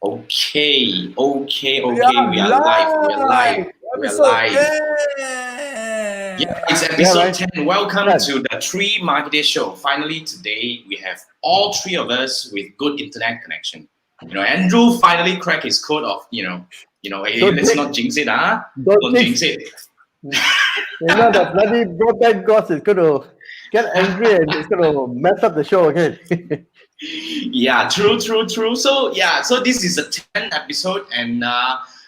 Okay. We are We are live. live. We are Episode live. 10. Yeah, it's episode 10. Welcome to the Three Marketer Show. Finally, today we have all three of us with good internet connection. Andrew finally cracked his code of, hey, let's not jinx it, huh? Don't jinx it. The bloody broadband gods is going to get angry and it's going to mess up the show again. Yeah, true. So this is a 10th episode, and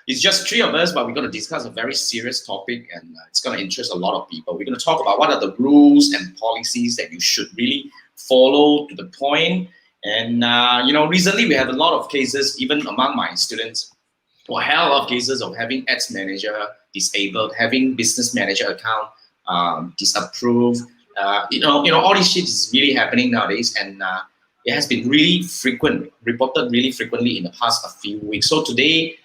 it's just three of us, but we're going to discuss a very serious topic, and it's going to interest a lot of people. We're going to talk about what are the rules and policies that you should really follow to the point. And recently we had a lot of cases, even among my students, or hell of cases of having ads manager disabled, having business manager account disapproved. All this shit is really happening nowadays, and it has been reported really frequently in the past a few weeks. So today,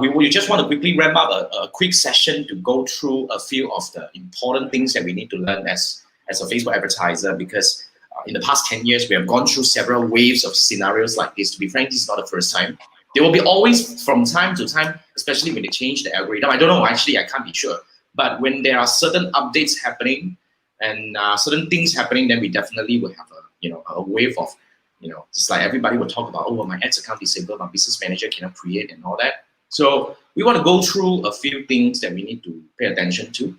we just want to quickly ramp up a quick session to go through a few of the important things that we need to learn as a Facebook advertiser, because in the past 10 years, we have gone through several waves of scenarios like this. To be frank, this is not the first time. There will be always, from time to time, especially when they change the algorithm. I don't know, actually, I can't be sure. But when there are certain updates happening and certain things happening, then we definitely will have a wave of, just like everybody will talk about, oh, my ads account disabled, my business manager cannot create and all that. So we want to go through a few things that we need to pay attention to.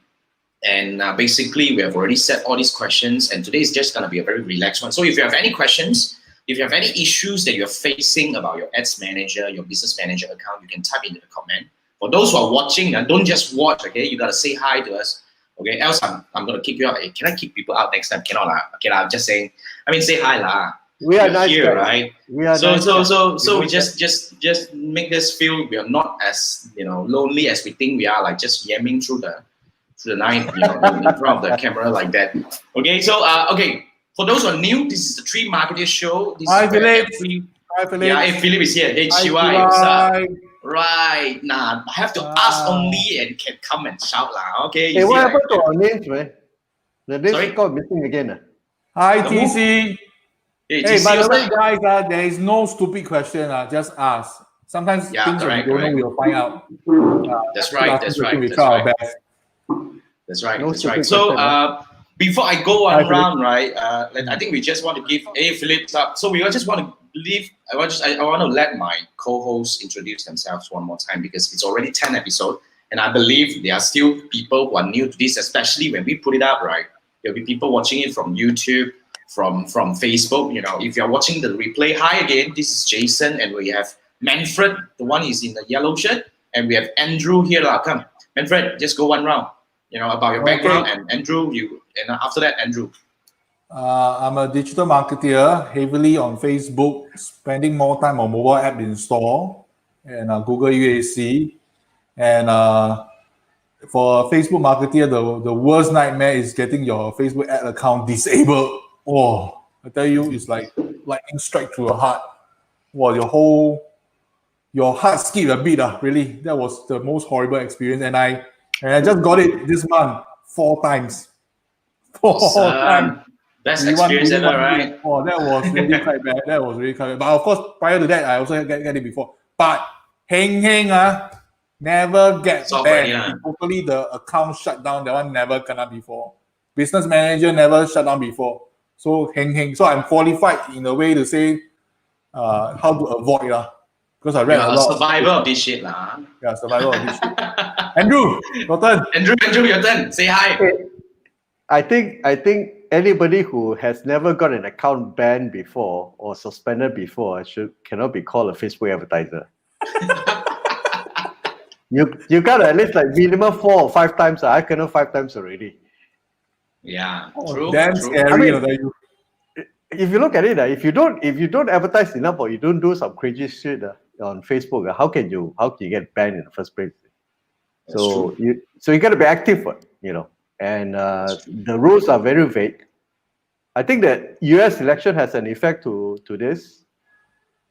And basically, we have already set all these questions, and today is just going to be a very relaxed one. So if you have any questions, if you have any issues that you're facing about your ads manager, your business manager account, you can type into the comment. For those who are watching, don't just watch, okay? You got to say hi to us, okay? Else I'm going to kick you out. Hey, can I kick people out next time? Cannot, okay, I'm just saying. I mean, say hi, lah. We are nice here, guys. Right? We are so nice we just make us feel we are not as lonely as we think we are, like just yamming through the night, in front of the camera like that. Okay, so okay, for those who are new, this is the Three Marketer Show. Hi, Philip. Hi, Philip. Yeah, hey, Philip is here. Hey, Chiwai, what's up? Right, I have to ask only and can come and shout lah. Okay. Hey, what happened to our names, man? The names Sorry? got missing again. Hi, TC. Hey, By the way, guys, there is no stupid question. Just ask. Sometimes things that we don't know, we'll find out. That's right. We try our best. That's right. So before I go on round, right? I think we just want to give Philip up. So we just want to leave. I want to let my co-hosts introduce themselves one more time, because it's already 10 episodes, and I believe there are still people who are new to this, especially when we put it up, right? There'll be people watching it from YouTube, from Facebook. If you're watching the replay, hi again. This is Jason, and we have Manfred, the one is in the yellow shirt, and we have Andrew here. Come, Manfred, just go one round. About your background, and Andrew, and after that, Andrew. I'm a digital marketer, heavily on Facebook, spending more time on mobile app install and Google UAC. And for a Facebook marketer, the worst nightmare is getting your Facebook ad account disabled. Oh, I tell you, it's like lightning strike through your heart. Well, your heart skipped a beat. Really, that was the most horrible experience. And I just got it this month 4 times. 4 times. Best experience ever, right? Oh, that was really quite bad. But of course, prior to that, I also get it before. But heng, never get banned. Totally the account shut down. That one never cannot before. Business manager never shut down before. So heng. So I'm qualified in a way to say how to avoid because I read a lot. Survivor of this shit lah. Yeah, survivor of this shit. Andrew, your turn. Andrew, your turn. Say hi. I think anybody who has never got an account banned before or suspended before cannot be called a Facebook advertiser. You got at least like minimum 4 or 5 times. I cannot 5 times already. Yeah, true. That's scary. If you look at it, if you don't advertise enough or you don't do some crazy shit on Facebook, how can you get banned in the first place? So you got to be active, and the rules are very vague. I think that US election has an effect to this.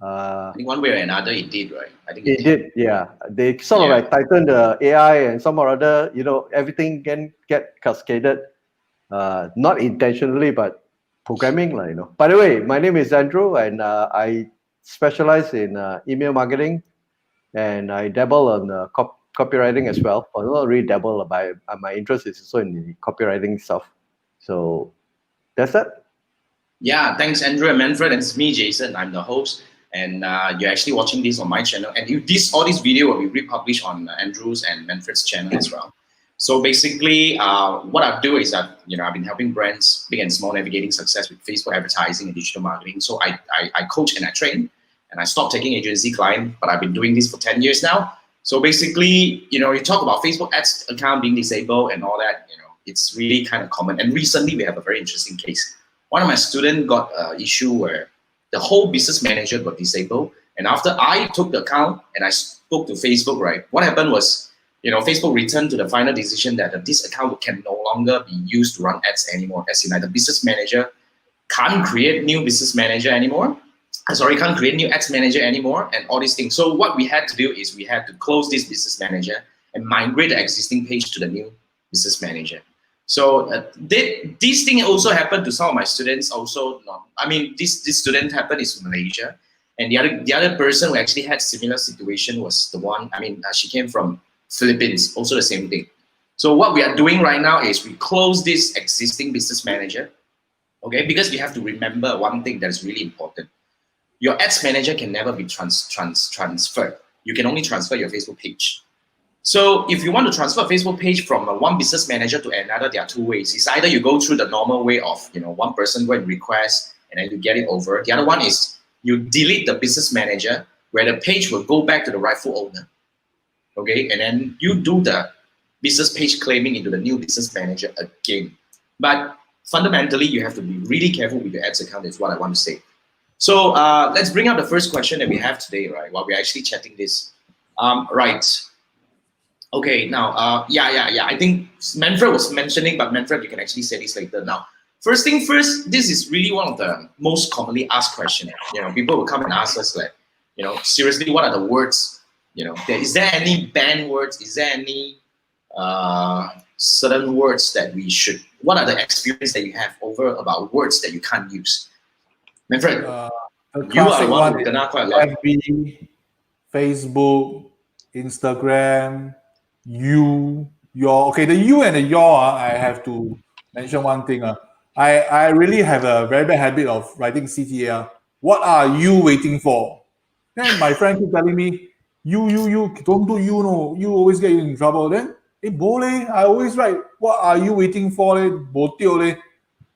I think one way or another it did, right? I think it did. Yeah. They sort of like tightened the AI and some or other, everything can get cascaded, not intentionally, but programming. By the way, my name is Andrew, and I specialize in email marketing, and I dabble on copywriting as well. Well, not really dabble, but my interest is also in the copywriting stuff. So that's it. Yeah, thanks, Andrew and Manfred. And it's me, Jason. I'm the host, and you're actually watching this on my channel. And all this video will be republished on Andrew's and Manfred's channel as well. So basically, what I do is that I've been helping brands, big and small, navigating success with Facebook advertising and digital marketing. So I coach and I train, and I stopped taking agency client, but I've been doing this for 10 years now. So basically, you talk about Facebook ads account being disabled and all that. It's really kind of common. And recently, we have a very interesting case. One of my students got an issue where the whole business manager got disabled. And after I took the account and I spoke to Facebook, right, what happened was, Facebook returned to the final decision that this account can no longer be used to run ads anymore. As in, like, the business manager can't create new business manager anymore. Can't create new ads manager anymore and all these things. So what we had to do is we had to close this business manager and migrate the existing page to the new business manager. So this thing also happened to some of my students. Also, this student happened is Malaysia, and the other person who actually had similar situation was the one. She came from Philippines. Also the same thing. So what we are doing right now is we close this existing business manager, okay? Because we have to remember one thing that is really important. Your ads manager can never be transferred. You can only transfer your Facebook page. So if you want to transfer a Facebook page from one business manager to another, there are two ways. It's either you go through the normal way of, one person go and request and then you get it over. The other one is you delete the business manager where the page will go back to the rightful owner. Okay, and then you do the business page claiming into the new business manager again. But fundamentally, you have to be really careful with your ads account, is what I want to say. So let's bring up the first question that we have today, right, while we're actually chatting this. Right. Okay, now, I think Manfred was mentioning, but Manfred, you can actually say this later. Now, first thing first, this is really one of the most commonly asked questions. People will come and ask us, like, seriously, what are the words? Is there any banned words? Is there any certain words that we should? What are the experience that you have about words that you can't use? Manfred, you are the one who kena quite a lot. FB, Facebook, Instagram, your. Okay, the you and the your, I have to mention one thing. I really have a very bad habit of writing CTA. What are you waiting for? Then my friend keep telling me, you, don't do you, no. You always get you in trouble. Then, I always write, what are you waiting for?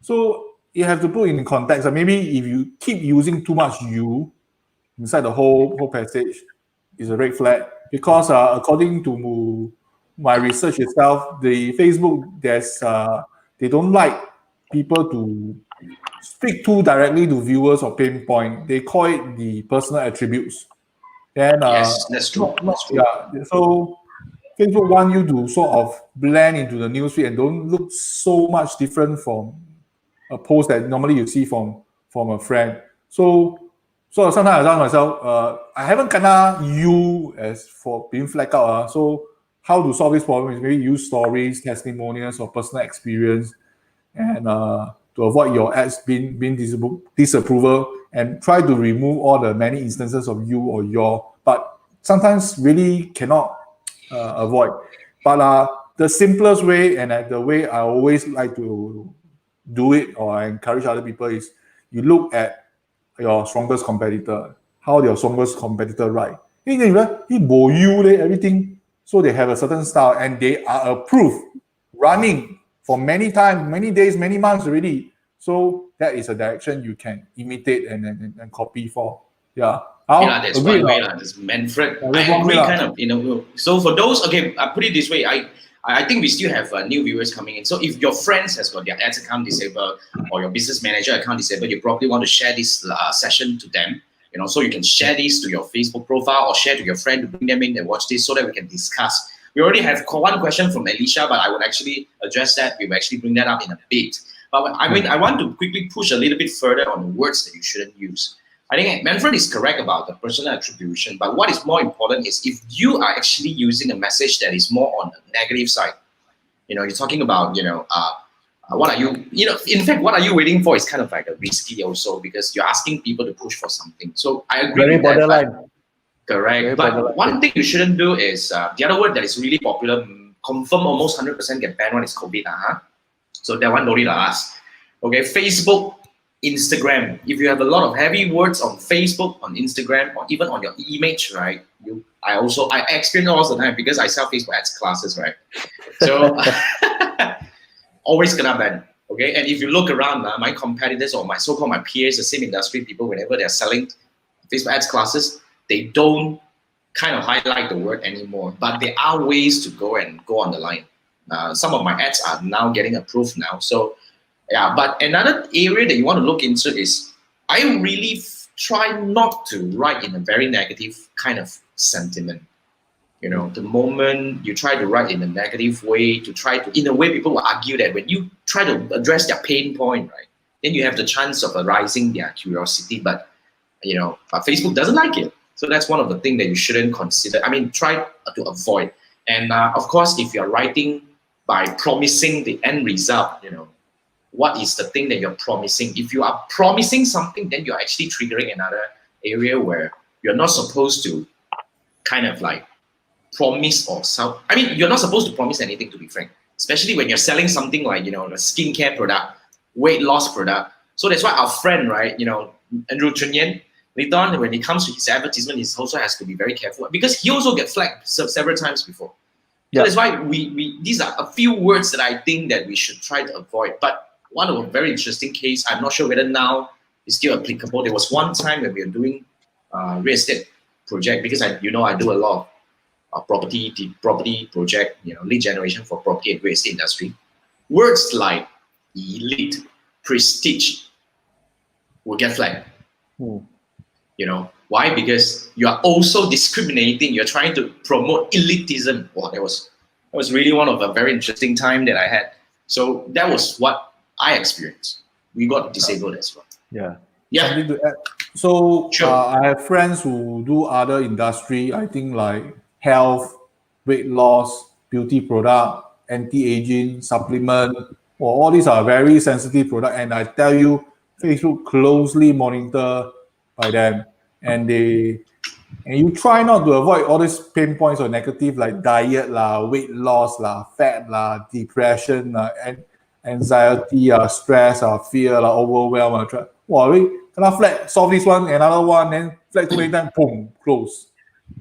So you have to put in context. Maybe if you keep using too much you inside the whole passage, it's a red flag. Because according to my research itself, the Facebook, they don't like people to speak too directly to viewers or pinpoint. They call it the personal attributes. And yes, that's true. Yeah. So Facebook want you to sort of blend into the newsfeed and don't look so much different from a post that normally you see from a friend. So sometimes I tell myself, I haven't kena you as for being flagged out. So how to solve this problem is maybe use stories, testimonials, or personal experience, and to avoid your ads being disapproval, and try to remove all the many instances of you or your. But sometimes really cannot avoid. But the simplest way, and the way I always like to do it, or I encourage other people, is you look at your strongest competitor. How your strongest competitor write? Everything. So they have a certain style, and they are approved, running for many times, many days, many months already. So that is a direction you can imitate and copy for. Yeah. That's one way. That's Manfred. I agree, kind of. So for those, okay, I put it this way. I think we still have new viewers coming in. So if your friends has got their ads account disabled or your business manager account disabled, you probably want to share this session to them. So you can share this to your Facebook profile or share to your friend to bring them in and watch this so that we can discuss. We already have one question from Alicia, but I would actually address that. We will actually bring that up in a bit. But I want to quickly push a little bit further on the words that you shouldn't use. I think Manfred is correct about the personal attribution, but what is more important is if you are actually using a message that is more on the negative side. You're talking about, What are you, in fact, what are you waiting for is kind of like a risky also because you're asking people to push for something. So I agree Very with that. borderline. Correct. Very But borderline. one thing you shouldn't do is the other word that is really popular, confirm almost 100% get banned one is COVID. So that one don't need to ask. Okay, Facebook, Instagram. If you have a lot of heavy words on Facebook, on Instagram, or even on your image, right? I experience all the time because I sell Facebook ads classes, right? So always gonna ban. Okay, and if you look around, my competitors or my so-called my peers, the same industry people, whenever they're selling Facebook ads classes, they don't kind of highlight the word anymore. But there are ways to go on the line. Some of my ads are now getting approved now. So yeah, but another area that you want to look into is I really try not to write in a very negative kind of sentiment. The moment you try to write in a negative way, in a way people will argue that when you try to address their pain point, right, then you have the chance of arousing their curiosity. But Facebook doesn't like it. So that's one of the things that you shouldn't consider. I mean, try to avoid. And of course, if you're writing by promising the end result, what is the thing that you're promising? If you are promising something, then you're actually triggering another area where you're not supposed to kind of like promise or sell. I mean, you're not supposed to promise anything, to be frank, especially when you're selling something like, the skincare product, weight loss product. So that's why our friend, right, Andrew Chunyan, later on, when it comes to his advertisement, he also has to be very careful because he also get flagged several times before. So that's why we these are a few words that I think that we should try to avoid. But one of a very interesting case, I'm not sure whether now is still applicable. There was one time when we were doing real estate project because I do a lot of property project, lead generation for property and real estate industry. Words like elite, prestige will get flagged. Why? Because you are also discriminating. You're trying to promote elitism. Wow, that was really one of a very interesting time that I had. So that was what I experienced. We got disabled as well. Yeah. Something to add. So Sure. I have friends who do other industry. I think like health, weight loss, beauty product, anti-aging, supplement. All these are very sensitive product, and I tell you, Facebook closely monitor by them, and you try not to avoid all these pain points or negative like diet lah, weight loss lah, fat lah, depression lah, and anxiety stress fear overwhelm Wow, cannot flag, solve this one, another one, then flag too many times, boom, close.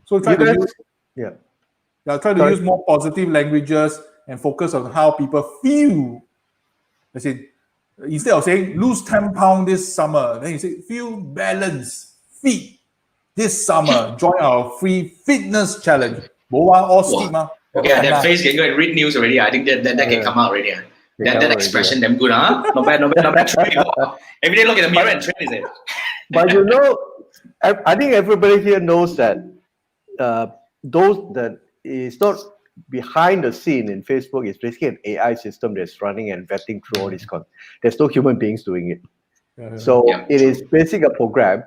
So try to use more positive languages and focus on how people feel. As in, instead of saying lose 10 pounds this summer, then you say feel balanced, fit this summer. Join our free fitness challenge. All skip. Okay, that face can go and read news already. I think that can come out already. That expression damn good, huh? Not bad. Every day look at the mirror and train is it. But I think everybody here knows that those that is not behind the scene in Facebook is basically an AI system that's running and vetting through all this content. There's no human beings doing it. It is basically a program,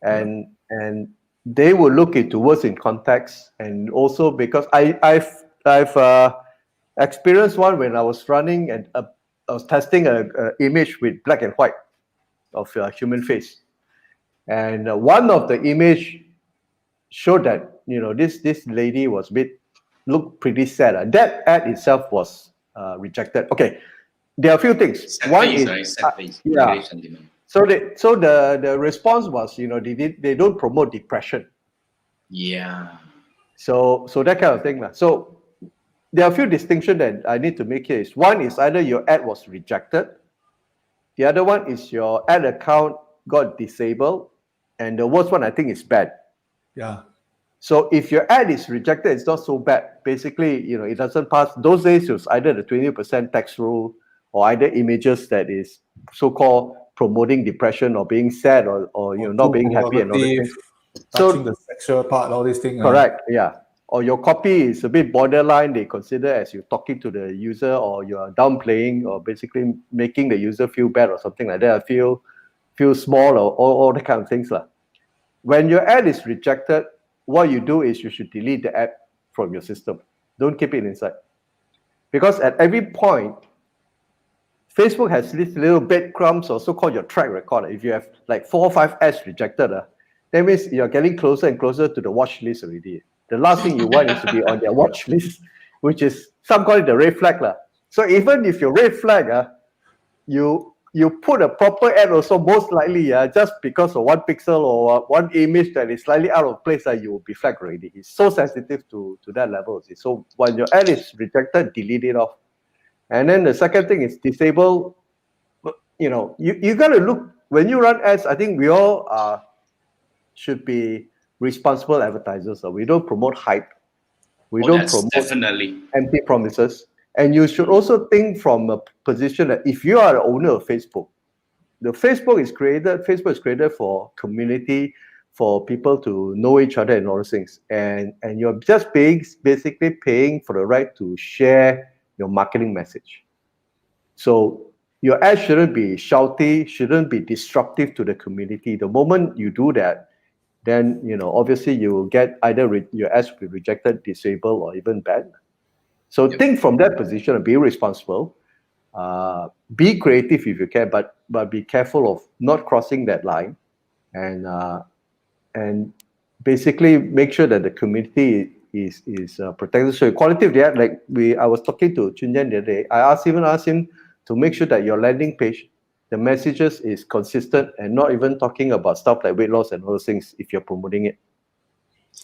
and they will look into words in context, and also because I've experienced one when I was running and I was testing an image with black and white of a human face, and one of the image showed that this lady was looked pretty sad. That ad itself was rejected. Okay, there are a few things. One is So the response was, they don't promote depression. Yeah. So that kind of thing. So there are a few distinctions that I need to make here. One is either your ad was rejected. The other one is your ad account got disabled. And the worst one I think is bad. Yeah. So if your ad is rejected, it's not so bad. Basically, it doesn't pass. Those days it was either the 20% tax rule or either images that is so-called promoting depression or being sad or not being happy and all these things. Touching the sexual part, all these things. Correct, yeah. Or your copy is a bit borderline, they consider as you're talking to the user, or you are downplaying or basically making the user feel bad or something like that, feel small or all the kind of things. When your ad is rejected, what you do is you should delete the ad from your system. Don't keep it inside. Because at every point, Facebook has these little breadcrumbs or so-called your track record. If you have like 4 or 5 ads rejected, that means you're getting closer and closer to the watch list already. The last thing you want is to be on their watch list, which is some call it the red flag. So even if your red flag, you put a proper ad also, most likely just because of 1 pixel or 1 image that is slightly out of place, you will be flagged already. It's so sensitive to that level. So when your ad is rejected, delete it off. And then the second thing is disable. You got to look, when you run ads, I think we all should be responsible advertisers. We don't promote hype. We don't promote definitely empty promises. And you should also think from a position that if you are the owner of Facebook, Facebook is created for community, for people to know each other and all those things. And you're just basically paying for the right to share your marketing message. So your ad shouldn't be shouty, shouldn't be disruptive to the community. The moment you do that, then obviously you will get either your ads will be rejected, disabled, or even banned. So think from that position and be responsible. Be creative if you can, but be careful of not crossing that line, and basically make sure that the community is protected. So quality of the ad, like I was talking to Chunyan the other day. I asked him to make sure that your landing page, the messages is consistent and not even talking about stuff like weight loss and those things if you're promoting it.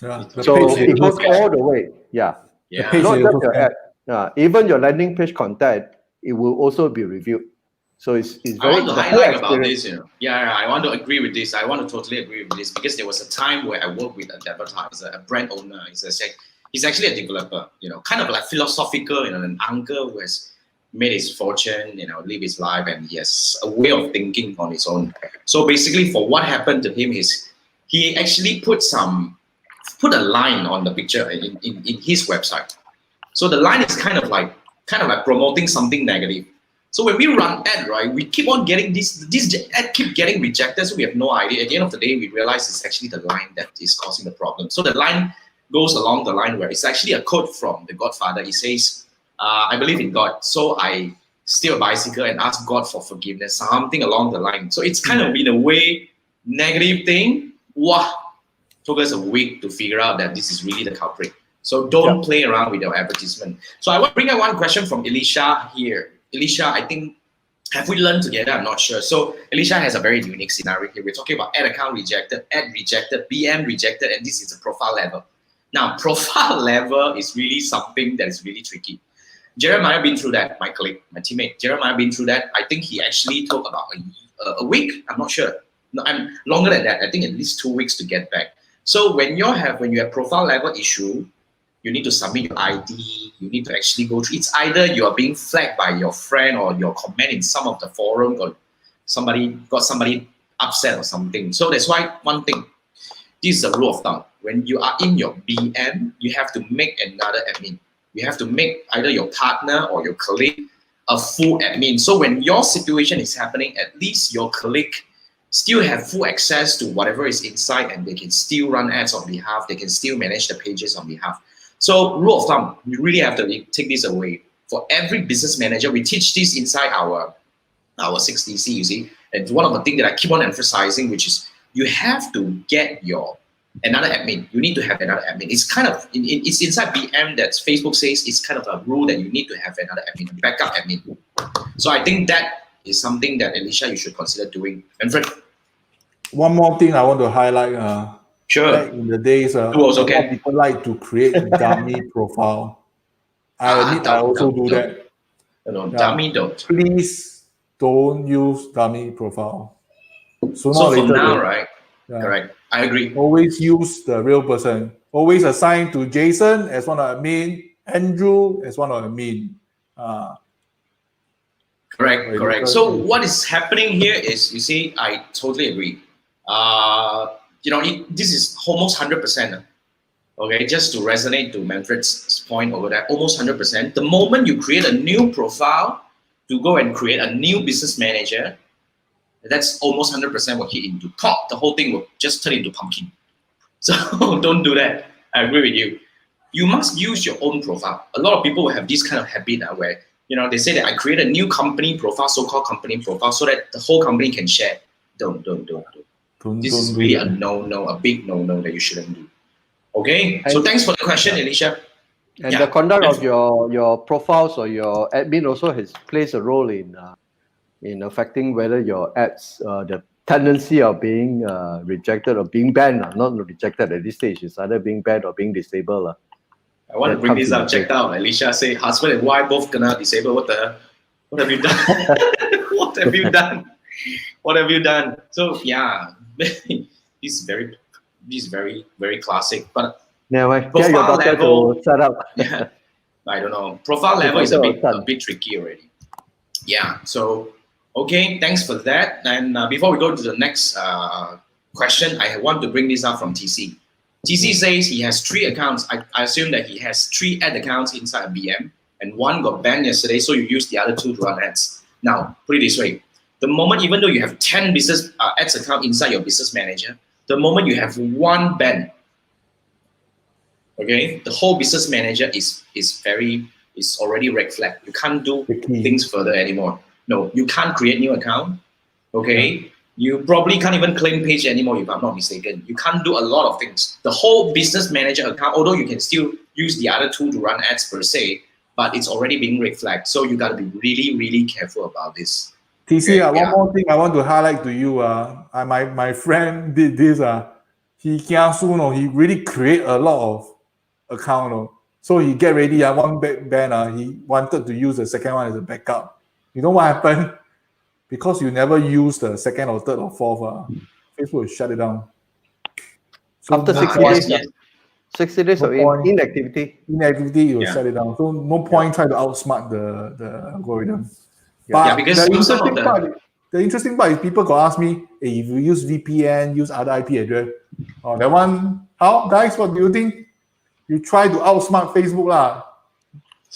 Yeah. So it goes all the way. Yeah. Yeah. Not just your ad. Even your landing page content, it will also be reviewed. So it's very. I want to highlight about this. I want to agree with this. I want to totally agree with this because there was a time where I worked with an advertiser, a brand owner. He's actually a developer. Kind of like philosophical. An uncle who has made his fortune. Live his life, and he has a way of thinking on his own. So basically, for what happened to him is he actually put a line on the picture in his website. So the line is kind of like promoting something negative. So when we run ad, right, we keep on getting this ad keep getting rejected. So we have no idea. At the end of the day, we realize it's actually the line that is causing the problem. So the line goes along the line where it's actually a quote from the Godfather. He says, "I believe in God, so I steal a bicycle and ask God for forgiveness." Something along the line. So it's kind of in a way negative thing. Wow, took us a week to figure out that this is really the culprit. So don't play around with your advertisement. So I want to bring up one question from Elisha here. Elisha, I think, have we learned together? I'm not sure. So Elisha has a very unique scenario here. We're talking about ad account rejected, ad rejected, BM rejected, and this is a profile level. Now, profile level is really something that is really tricky. Jeremiah been through that, my colleague, my teammate. Jeremiah been through that. I think he actually took about a week. I'm not sure. No, I'm longer than that. I think at least 2 weeks to get back. So when you have profile level issue, you need to submit your ID. You need to actually go through. It's either you are being flagged by your friend or your comment in some of the forum or somebody got somebody upset or something. So that's why one thing, this is a rule of thumb. When you are in your BM, you have to make another admin. You have to make either your partner or your colleague a full admin. So when your situation is happening, at least your colleague still have full access to whatever is inside and they can still run ads on behalf. They can still manage the pages on behalf. So rule of thumb, you really have to take this away. For every business manager, we teach this inside our 6DC, you see. And one of the things that I keep on emphasizing, which is you have to get another admin. You need to have another admin. It's kind of, it's inside BM that Facebook says it's kind of a rule that you need to have another admin, a backup admin. So I think that is something that, Elisha, you should consider doing. And Fred? One more thing I want to highlight. Sure. Back in the days, a lot of people like to create dummy profile. I admit I also do that. Dummy don't. Please don't use dummy profile. So for now, right? Yeah. Correct. I agree. Always use the real person. Always assign to Jason as one of the main, Andrew as one of the main. Correct. So what is happening here is, you see, I totally agree. This is almost 100%. Okay, just to resonate to Manfred's point over there, almost 100%. The moment you create a new profile to go and create a new business manager, that's almost 100% will hit into pop. The whole thing will just turn into pumpkin. So don't do that. I agree with you. You must use your own profile. A lot of people will have this kind of habit where they say that I create a new company profile, so-called company profile, so that the whole company can share. Don't. This is really a no-no, a big no-no that you shouldn't do. Okay, so thanks for the question, Alicia. And the conduct of your profiles or your admin also plays a role in affecting whether your ads, the tendency of being rejected or being banned, not rejected at this stage, it's either being banned or being disabled. I want to bring this up. Check out. Alicia say husband and wife both gonna disable. What have you done? What have you done? What have you done? So yeah, this is very, very classic. But get your daughter to set up. Yeah, I don't know. Profile level is a bit tricky already. Yeah. So okay, thanks for that. And before we go to the next question, I want to bring this up from TC. TC says he has 3 accounts. I assume that he has 3 ad accounts inside a BM, and 1 got banned yesterday, so you use the other 2 to run ads. Now, put it this way. The moment, even though you have 10 business ads account inside your business manager, the moment you have 1 ban, okay, the whole business manager is already red flag. You can't do things further anymore. No, you can't create new account. Okay, you probably can't even claim page anymore if I'm not mistaken. You can't do a lot of things. The whole business manager account, although you can still use the other 2 to run ads per se, but it's already being red flagged. So you got to be really, really careful about this. TC, one more thing I want to highlight to you. My friend did this. He really create a lot of account. So he get ready. One ban. He wanted to use the second one as a backup. You know what happened? Because you never use the second or third or fourth, Facebook will shut it down. So after 60 days, 60 days of inactivity. Inactivity, you will shut it down. So no point trying to outsmart the algorithm. But because the interesting part is people got ask me, hey, if you use VPN, use other IP address. That one, how guys? What do you think? You try to outsmart Facebook lah.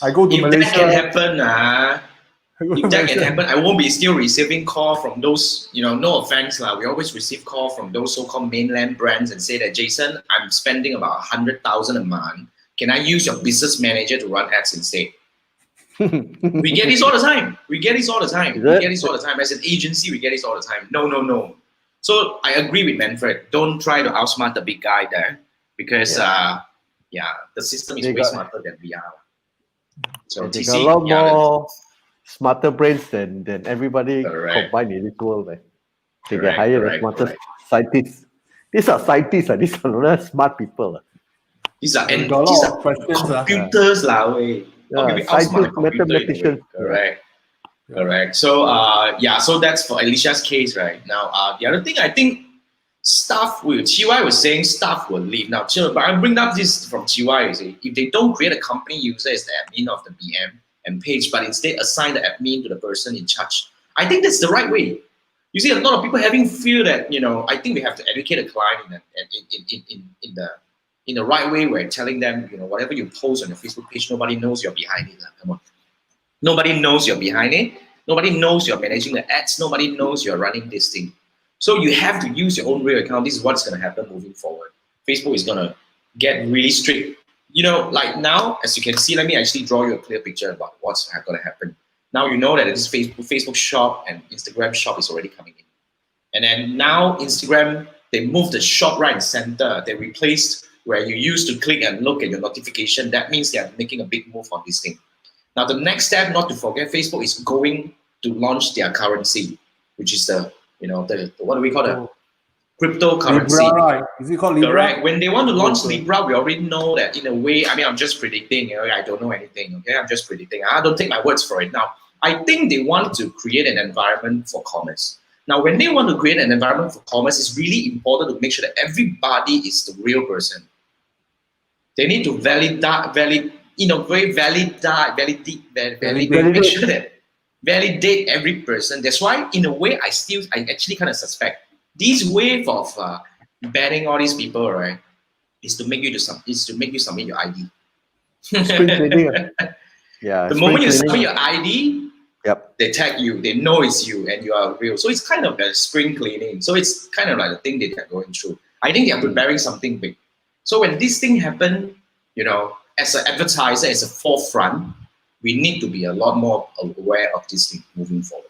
I go to Malaysia. That can happen, if that can happen, I won't be still receiving call from those, no offense lah. We always receive call from those so-called mainland brands and say that, Jason, I'm spending about 100,000 a month. Can I use your business manager to run ads instead? We get this all the time. As an agency, we get this all the time. No. So I agree with Manfred. Don't try to outsmart the big guy there, because the system is way smarter than we are. So they got a lot more smarter brains than everybody combined in this world. They get hired as smarter scientists. These are scientists. These are not smart people. These are computers lah. Mathematicians. Correct. So so that's for Alicia's case right now. The other thing, I think staff will. Chiwai was saying staff will leave now. But I bring up this from Chiwai. You see, if they don't create a company user as the admin of the BM and page, but instead assign the admin to the person in charge, I think that's the right way. You see, a lot of people having fear that I think we have to educate a client in the right way. We're telling them, whatever you post on your Facebook page, nobody knows you're behind it. Come on. Nobody knows you're behind it. Nobody knows you're managing the ads. Nobody knows you're running this thing. So you have to use your own real account. This is what's going to happen moving forward. Facebook is going to get really strict. Like now, as you can see, let me actually draw you a clear picture about what's going to happen. Now you know that this Facebook shop and Instagram shop is already coming in. And then now Instagram, they moved the shop right in the center. They replaced where you used to click and look at your notification. That means they are making a big move on this thing. Now the next step, not to forget, Facebook is going to launch their currency, which is the what do we call it? Cryptocurrency. Libra, right? Is it called Libra? Correct. When they want to launch Libra, we already know that in a way. I mean, I'm just predicting. I don't know anything. Okay, I'm just predicting. I don't take my words for it. Now, I think they want to create an environment for commerce. Now, when they want to create an environment for commerce, it's really important to make sure that everybody is the real person. They need to validate every person. That's why, in a way, I actually kind of suspect this wave of banning all these people, right, is to make you submit your ID. The moment you submit your ID, they tag you, they know it's you, and you are real. So it's kind of a spring cleaning. So it's kind of like the thing that they're going through. I think they are preparing something big. So when this thing happened, as an advertiser, as a forefront, we need to be a lot more aware of this thing moving forward.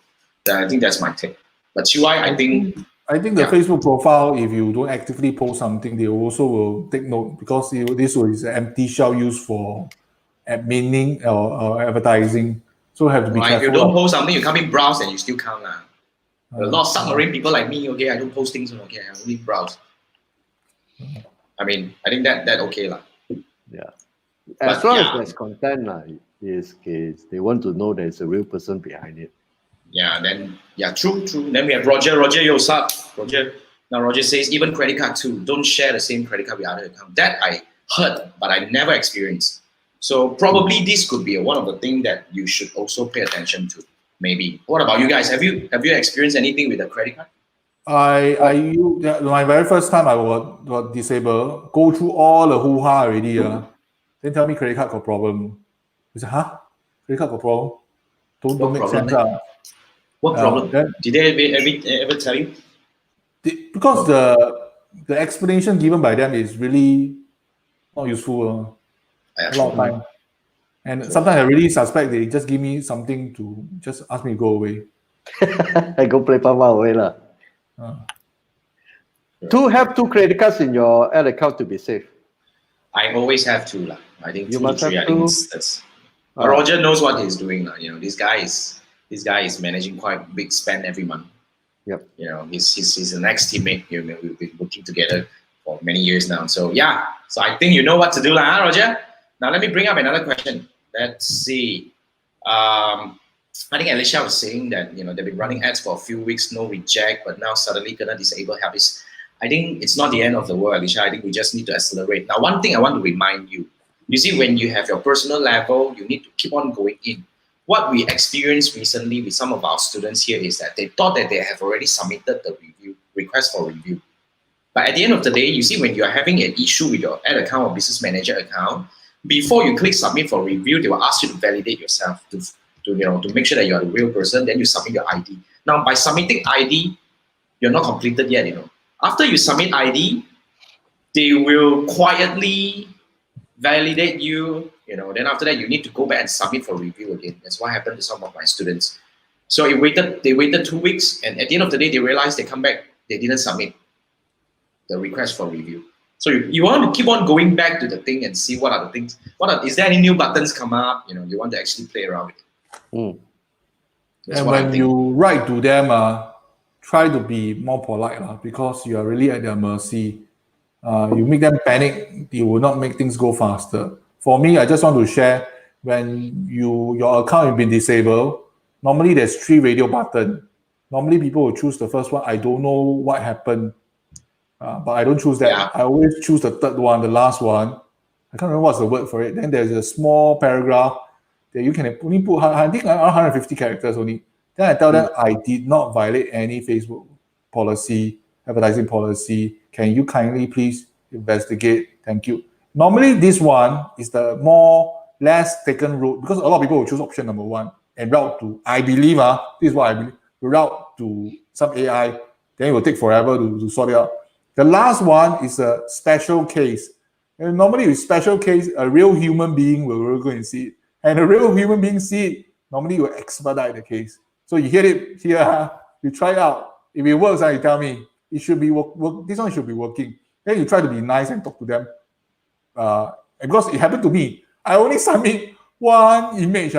I think that's my take. But CY, I think the Facebook profile, if you don't actively post something, they also will take note, because this is an empty shell used for adminning or advertising. So you have to be careful. If you don't post something, you come in browse and you still count. A lot of submarine people like me, okay, I don't post things, okay, I only browse. I mean, I think that okay lah. Yeah. As long as there's content is they want to know there's a real person behind it. True. Then we have Roger. Roger, yo, sup? Roger. Now Roger says even credit card too. Don't share the same credit card with other account. That I heard, but I never experienced. So probably this could be one of the things that you should also pay attention to. Maybe. What about you guys? Have you experienced anything with a credit card? My very first time I got disabled, go through all the hoo-ha already. Then tell me credit card got problem. I said, huh? Credit card got problem? Don't make sense. What problem? Did they ever tell you? Because the explanation given by them is really not useful. A lot of time. And sometimes I really suspect they just give me something to just ask me to go away. I go play Papa away lah. To have 2 credit cards in your ad account to be safe. I always have 2 lah. I think you 2 must to 3. have I think that's. Roger knows what he's doing lah. This guy is managing quite big spend every month. Yep. He's an ex-teammate. We've been working together for many years now. So so I think you know what to do lah, Roger. Now let me bring up another question. Let's see. I think Alicia was saying that they've been running ads for a few weeks, no reject, but now suddenly gonna disable habits. I think it's not the end of the world, Alicia. I think we just need to accelerate. Now, one thing I want to remind you. You see, when you have your personal level, you need to keep on going in. What we experienced recently with some of our students here is that they thought that they have already submitted the request for review. But at the end of the day, you see, when you're having an issue with your ad account or business manager account, before you click submit for review, they will ask you to validate yourself to make sure that you're a real person. Then you submit your ID. Now, by submitting ID, you're not completed yet. After you submit ID, they will quietly validate you. Then after that, you need to go back and submit for review again. That's what happened to some of my students. So they waited 2 weeks, and at the end of the day, they realized they come back, they didn't submit the request for review. So you want to keep on going back to the thing and see what are the things. Is there any new buttons come up? You want to actually play around with it. And when you write to them, try to be more polite because you are really at their mercy. You make them panic, you will not make things go faster. For me, I just want to share, when your account has been disabled, normally there's 3 radio buttons. Normally people will choose the first one. I don't know what happened, but I don't choose that. Yeah. I always choose the third one, the last one. I can't remember what's the word for it. Then there's a small paragraph that you can only put, I think, 150 characters only. Then I tell them, I did not violate any Facebook policy, advertising policy. Can you kindly please investigate? Thank you. Normally, this one is the less taken route, because a lot of people will choose option number 1 and route to, I believe, this is what I believe, route to some AI. Then it will take forever to sort it out. The last one is a special case. And normally with special case, a real human being will go and see it. And a real human being see it, normally will expedite the case. So you hear it here, you try it out. If it works, you tell me, it should be this one should be working. Then you try to be nice and talk to them. Because it happened to me. I only submit 1 image,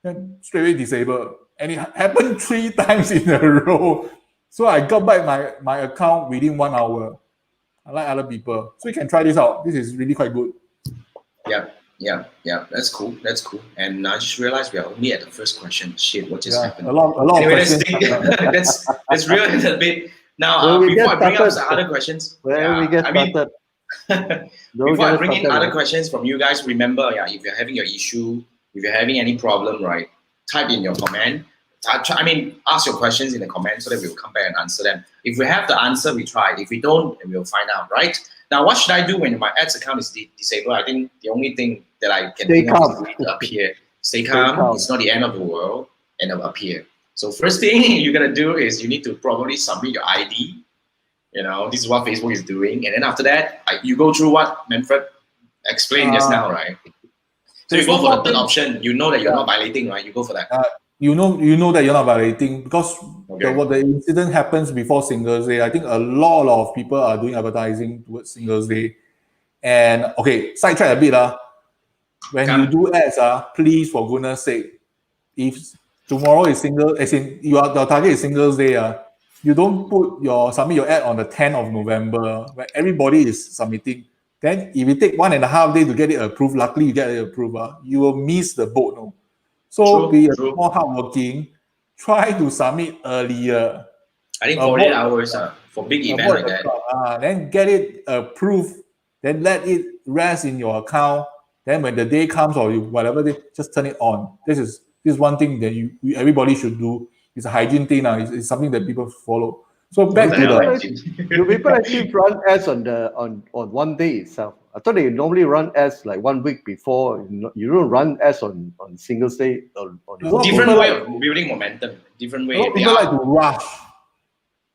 and straight away disabled. And it happened 3 times in a row. So I got back my account within 1 hour. Unlike other people. So you can try this out. This is really quite good. Yeah. That's cool. And I just realized we are only at the first question. Shit, what just happened? A lot anyway, of questions. let's reel in a bit. Now, before I bring up some other questions. Before I bring in other questions from you guys, remember, if you're having your issue, if you're having any problem, right, type in your comment. Ask your questions in the comments so that we'll come back and answer them. If we have the answer, we try. If we don't, then we'll find out, right? Now, what should I do when my ads account is disabled? I think the only thing that I can think of is to appear. Stay calm. It's not the end of the world, and appear. So first thing you're gonna do is you need to probably submit your ID. This is what Facebook is doing, and then after that, you go through what Manfred explained just now, right? So you There's go one for the more third thing. option. You know that you're not violating, right? You go for that. You know that you're not violating because Okay. what the incident happens before Singles Day. I think a lot of people are doing advertising towards Singles Day. And okay, sidetrack a bit. When you Come. do ads, please for goodness sake, if tomorrow is single, as in your target is Singles Day, you don't submit your ad on the 10th of November when everybody is submitting. Then if you take 1.5 days to get it approved, luckily you get it approved, you will miss the boat. No? So be a bit more hardworking. Try to submit earlier. I think 48 Avoid hours for big event avoid like the that. crowd. Then get it approved. Then let it rest in your account. Then when the day comes or whatever day, just turn it on. This is one thing that everybody should do. It's a hygiene thing. It's something that people follow. So back to do people actually run ads on one day itself? I thought they normally run ads like 1 week before. You don't run ads on Singles Day. Different way of building momentum. Different way. A lot of people like to rush.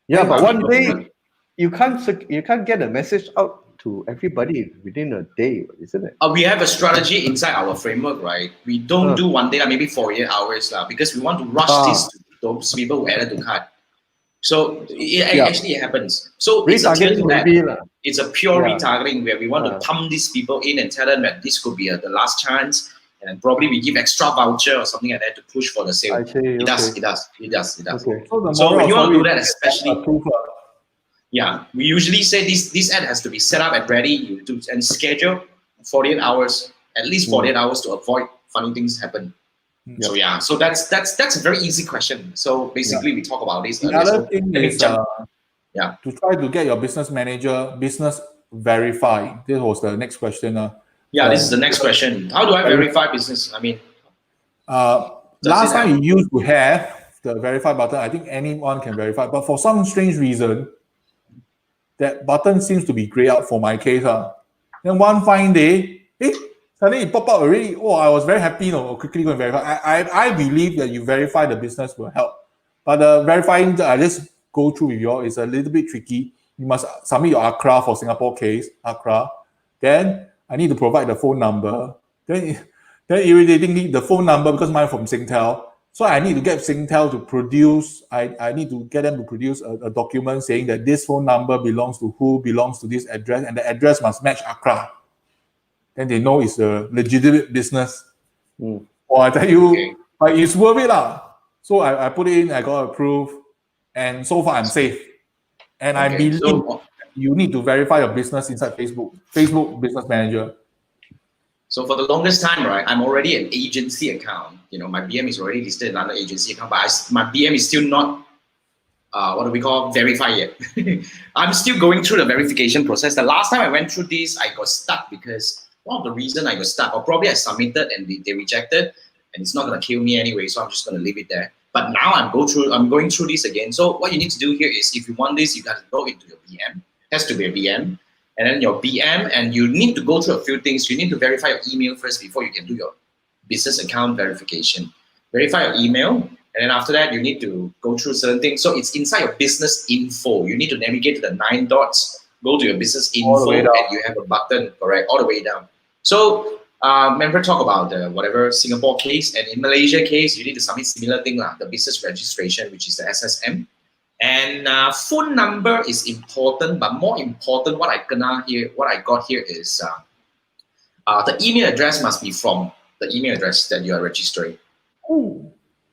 Yeah, but one day you can't get a message out to everybody within a day, isn't it? We have a strategy inside our framework, right? We don't do one day, like maybe 48 hours, because we want to rush this to those people who added to cart. So it actually happens. So it's a turn to that. It's a pure retargeting where we want to pump these people in and tell them that this could be the last chance, and probably we give extra voucher or something like that to push for the sale. It does. Okay. So when you want to do that, especially, we usually say this ad has to be set up and ready and schedule 48 hours, at least 48 hours to avoid funny things happen. So so that's a very easy question. So basically, we talk about this. The other thing is to try to get your business manager business verify. This was the next question. This is the next question. How do I verify business? I mean, last time you used to have the verify button. I think anyone can verify, but for some strange reason, that button seems to be grayed out for my case. Then one fine day, suddenly it popped up already. Oh, I was very happy. Quickly go and verify. I believe that you verify the business will help, but verifying I just go through with you all is a little bit tricky. You must submit your ACRA for Singapore case, ACRA. Then I need to provide the phone number. Then irritatingly, the phone number, because mine from Singtel, so I need to get Singtel to produce. I need to get them to produce a document saying that this phone number belongs to who, belongs to this address, and the address must match ACRA. Then they know it's a legitimate business. Or I tell you, but it's worth it. So I put it in, I got approved, and so far I'm safe. And I believe you need to verify your business inside Facebook Business Manager. So for the longest time, right, I'm already an agency account. My BM is already listed under agency account, but my BM is still not, what do we call, verified yet. I'm still going through the verification process. The last time I went through this, I got stuck because one of the reasons I got stuck, or probably I submitted and they rejected, and it's not going to kill me anyway, so I'm just going to leave it there. But now I'm going through this again. So what you need to do here is, if you want this, you got to go into your BM. It has to be a BM. And then your BM, and you need to go through a few things. You need to verify your email first before you can do your business account verification. Verify your email, and then after that, you need to go through certain things. So it's inside your business info. You need to navigate to the 9 dots, go to your business info, and you have a button, correct, all the way down. So remember, talk about the whatever Singapore case, and in Malaysia case, you need to submit similar thing, the business registration, which is the SSM. And phone number is important, but more important, what I got here is the email address must be from the email address that you are registering.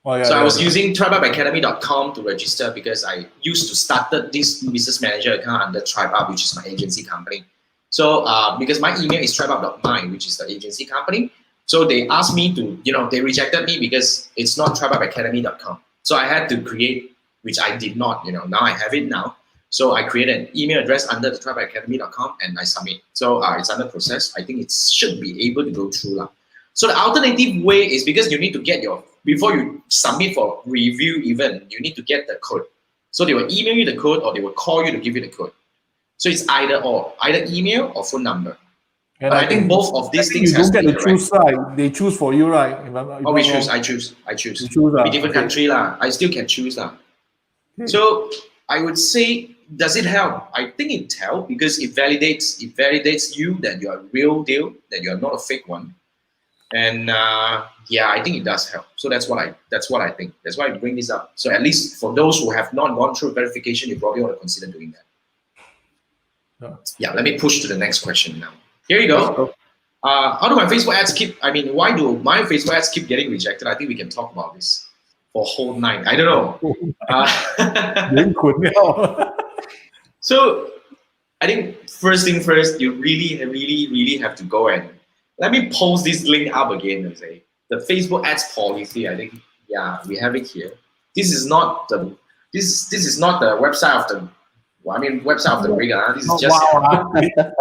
I was using tribeupacademy.com to register because I used to start this business manager account under TribeUp, which is my agency company. So because my email is tribeup.my, which is the agency company. So they asked me to, they rejected me because it's not tribeupacademy.com. So I had to create, which I did not, now I have it now. So I created an email address under the tribeupacademy.com and I submit. So it's under process. I think it should be able to go through. So the alternative way is, because you need to get before you submit for review even, you need to get the code. So they will email you the code or they will call you to give you the code. So it's either email or phone number. And I think both of these things you don't get to choose side. They choose for you, right? We choose. I choose. You choose. Be different country I still can choose . So I would say, does it help? I think it helps because it validates you that you are real deal, that you are not a fake one. And yeah, I think it does help. So that's what I think. That's why I bring this up. So at least for those who have not gone through verification, you probably want to consider doing that. Yeah, let me push to the next question now. Here you go. How do my Facebook ads why do my Facebook ads keep getting rejected? I think we can talk about this for a whole night. I don't know. So I think first thing first, you really have to go and let me post this link up again. Say the Facebook ads policy. I think we have it here. This is not the this is not the website of the. Website of the rig. This is just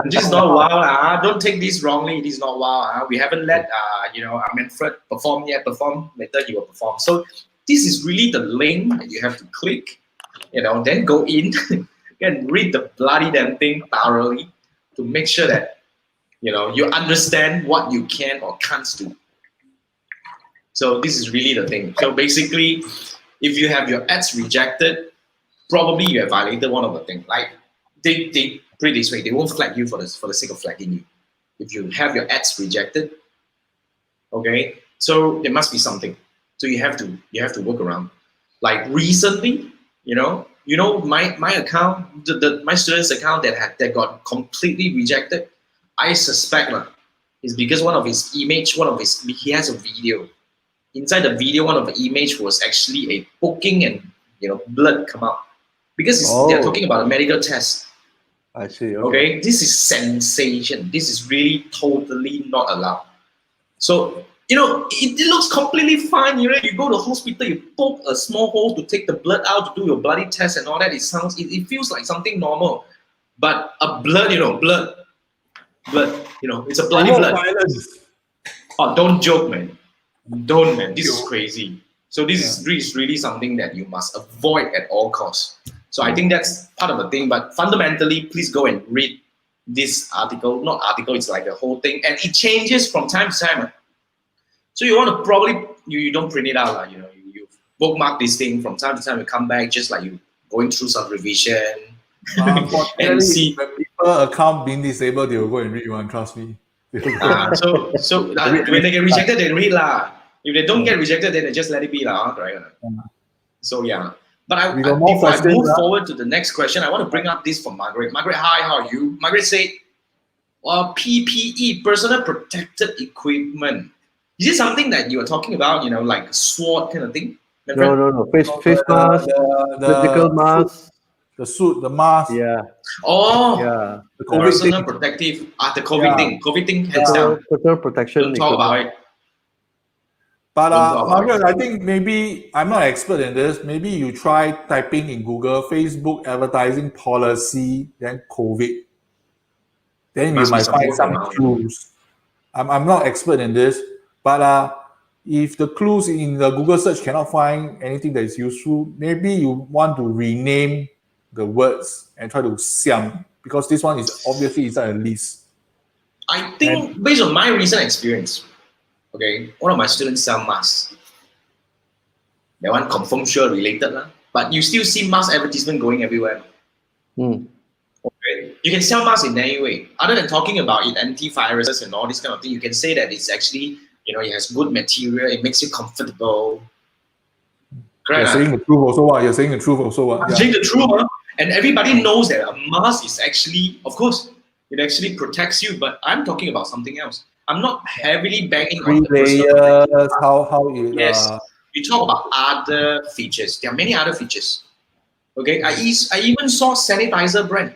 this is not wow. Don't take this wrongly. This is not wow. We haven't let Manfred perform yet. Perform later. He will perform. So this is really the link that you have to click. Then go in and read the bloody damn thing thoroughly to make sure that you understand what you can or can't do. So this is really the thing. So basically, if you have your ads rejected, probably you have violated one of the things. Like they put it this way, they won't flag you for the sake of flagging you. If you have your ads rejected, okay, so there must be something. So you have to work around. Like recently, my account, my student's account that got completely rejected, I suspect is because one of his image, he has a video. Inside the video, one of the image was actually a poking and blood come out. Because they're talking about a medical test. I see. Okay, this is sensation. This is really totally not allowed. So it looks completely fine. You go to the hospital, you poke a small hole to take the blood out to do your bloody test and all that. It feels like something normal, but a blood, blood. It's a bloody blood. Violence. Oh, don't joke, man. Don't, man. This is crazy. So this is really something that you must avoid at all costs. So I think that's part of the thing. But fundamentally, please go and read this article. Not article, it's like a whole thing. And it changes from time to time. So you want to probably, you don't print it out. You bookmark this thing from time to time. You come back just like you going through some revision. And see. When people account being disabled, they will go and read one, trust me. So when they get rejected, they read lah. If they don't get rejected, then they just let it be lah. Right? So yeah. But before I move forward to the next question, I want to bring up this from Margaret. Margaret, hi, how are you? Margaret said, PPE, personal protected equipment. Is it something that you are talking about, like SWOT kind of thing? No. Face mask, surgical mask. The suit, the mask. Yeah. Oh, yeah. The personal protective, the COVID thing. COVID thing, hands down. Personal protection. Don't talk about it. But Margaret, I think maybe, I'm not an expert in this, maybe you try typing in Google, Facebook advertising policy, then COVID. Then you might find some clues. I'm not expert in this, but if the clues in the Google search cannot find anything that is useful, maybe you want to rename the words and try to xiang, because this one is obviously inside a list. I think based on my recent experience, okay, one of my students sell masks. That one confirm sure related, but you still see mask advertisement going everywhere. Okay. You can sell masks in any way. Other than talking about it, antiviruses and all this kind of thing, you can say that it's actually, it has good material, it makes you comfortable. Correct? You're saying the truth also what? You're saying the truth also what? I'm saying the truth, and everybody knows that a mask is actually, of course, it actually protects you, but I'm talking about something else. I'm not heavily banging on the layers, how you... Yes, you talk about other features. There are many other features. Okay, I even saw sanitizer brand.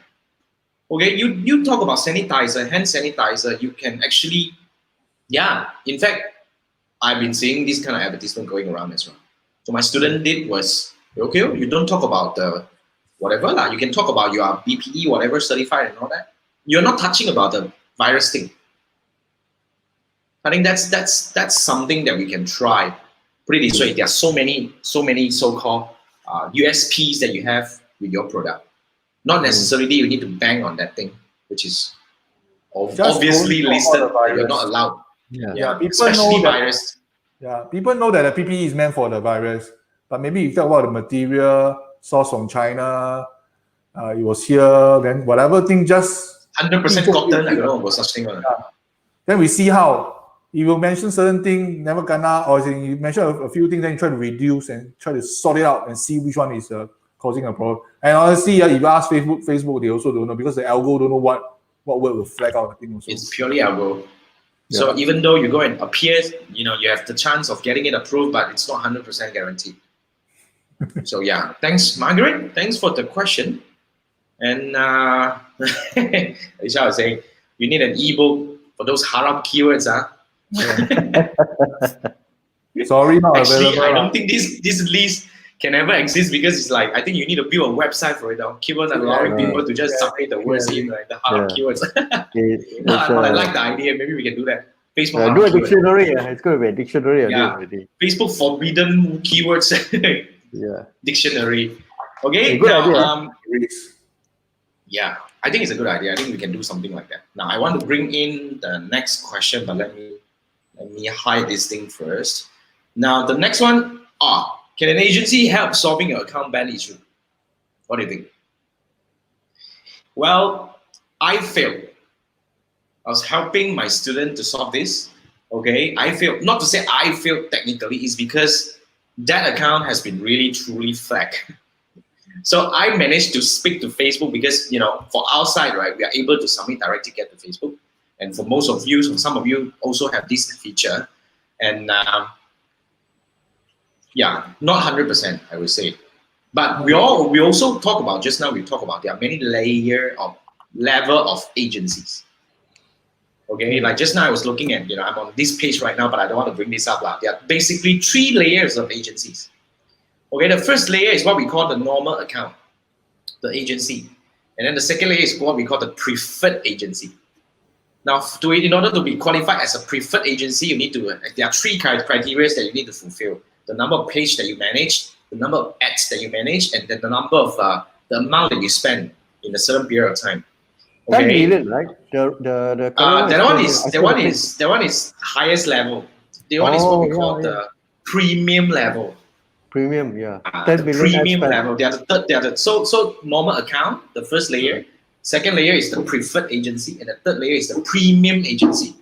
Okay, you talk about sanitizer, hand sanitizer, you can actually, in fact, I've been seeing this kind of advertisement going around as well. So my student did was, okay, you don't talk about the whatever, you can talk about your BPE, whatever, certified and all that. You're not touching about the virus thing. I think that's something that we can try. Pretty straight. There are so many so-called USPs that you have with your product. Not necessarily you need to bang on that thing, which is obviously listed. You're not allowed. Yeah, people especially know virus. People know that the PPE is meant for the virus, but maybe you talk about the material sourced from China, it was here, then whatever thing just 100% cotton. I don't know about such thing. Then we see how if you mention certain thing, never gonna, or you mention a few things, then you try to reduce and try to sort it out and see which one is causing a problem. And honestly, if you ask Facebook, they also don't know because the algo don't know what word will flag out. I think also. It's purely algo. So even though you go and appear, you have the chance of getting it approved, but it's not 100% guaranteed. So yeah, thanks, Margaret. Thanks for the question. And Alicia was saying, you need an ebook for those haram keywords, huh? Sorry, not Actually, available. I don't think this list can ever exist because it's like, I think you need to build a website for it now. Keyword allowing people to just submit the words in, like the haram keywords. But I like the idea. Maybe we can do that. Facebook do a dictionary. It's going to be a dictionary. Facebook forbidden keywords. Dictionary. Okay. Good now, idea. Yeah, I think it's a good idea. I think we can do something like that. Now, I want to bring in the next question, but let me hide this thing first. Now, the next one, can an agency help solving your account ban issue? What do you think? Well, I failed. I was helping my student to solve this. Okay, I failed. Not to say I failed technically, it's because that account has been really truly flagged. So I managed to speak to Facebook because, for our side, right, we are able to submit direct ticket to Facebook. And for most of you, some of you also have this feature. And not 100%, I would say. But we also talk about, just now we talk about, there are many level of agencies. Okay, like just now I was looking at, I'm on this page right now, but I don't want to bring this up. There are basically 3 layers of agencies. Okay, the first layer is what we call the normal account, the agency. And then the second layer is what we call the preferred agency. Now, in order to be qualified as a preferred agency, there are 3 criteria that you need to fulfill. The number of pages that you manage, the number of ads that you manage, and then the number of, the amount that you spend in a certain period of time. Okay. 10 million, right? That one is highest level. The one is what we call the premium level. Premium, 10 million premium level. They are the so normal account, the first layer. Second layer is the preferred agency, and the third layer is the premium agency.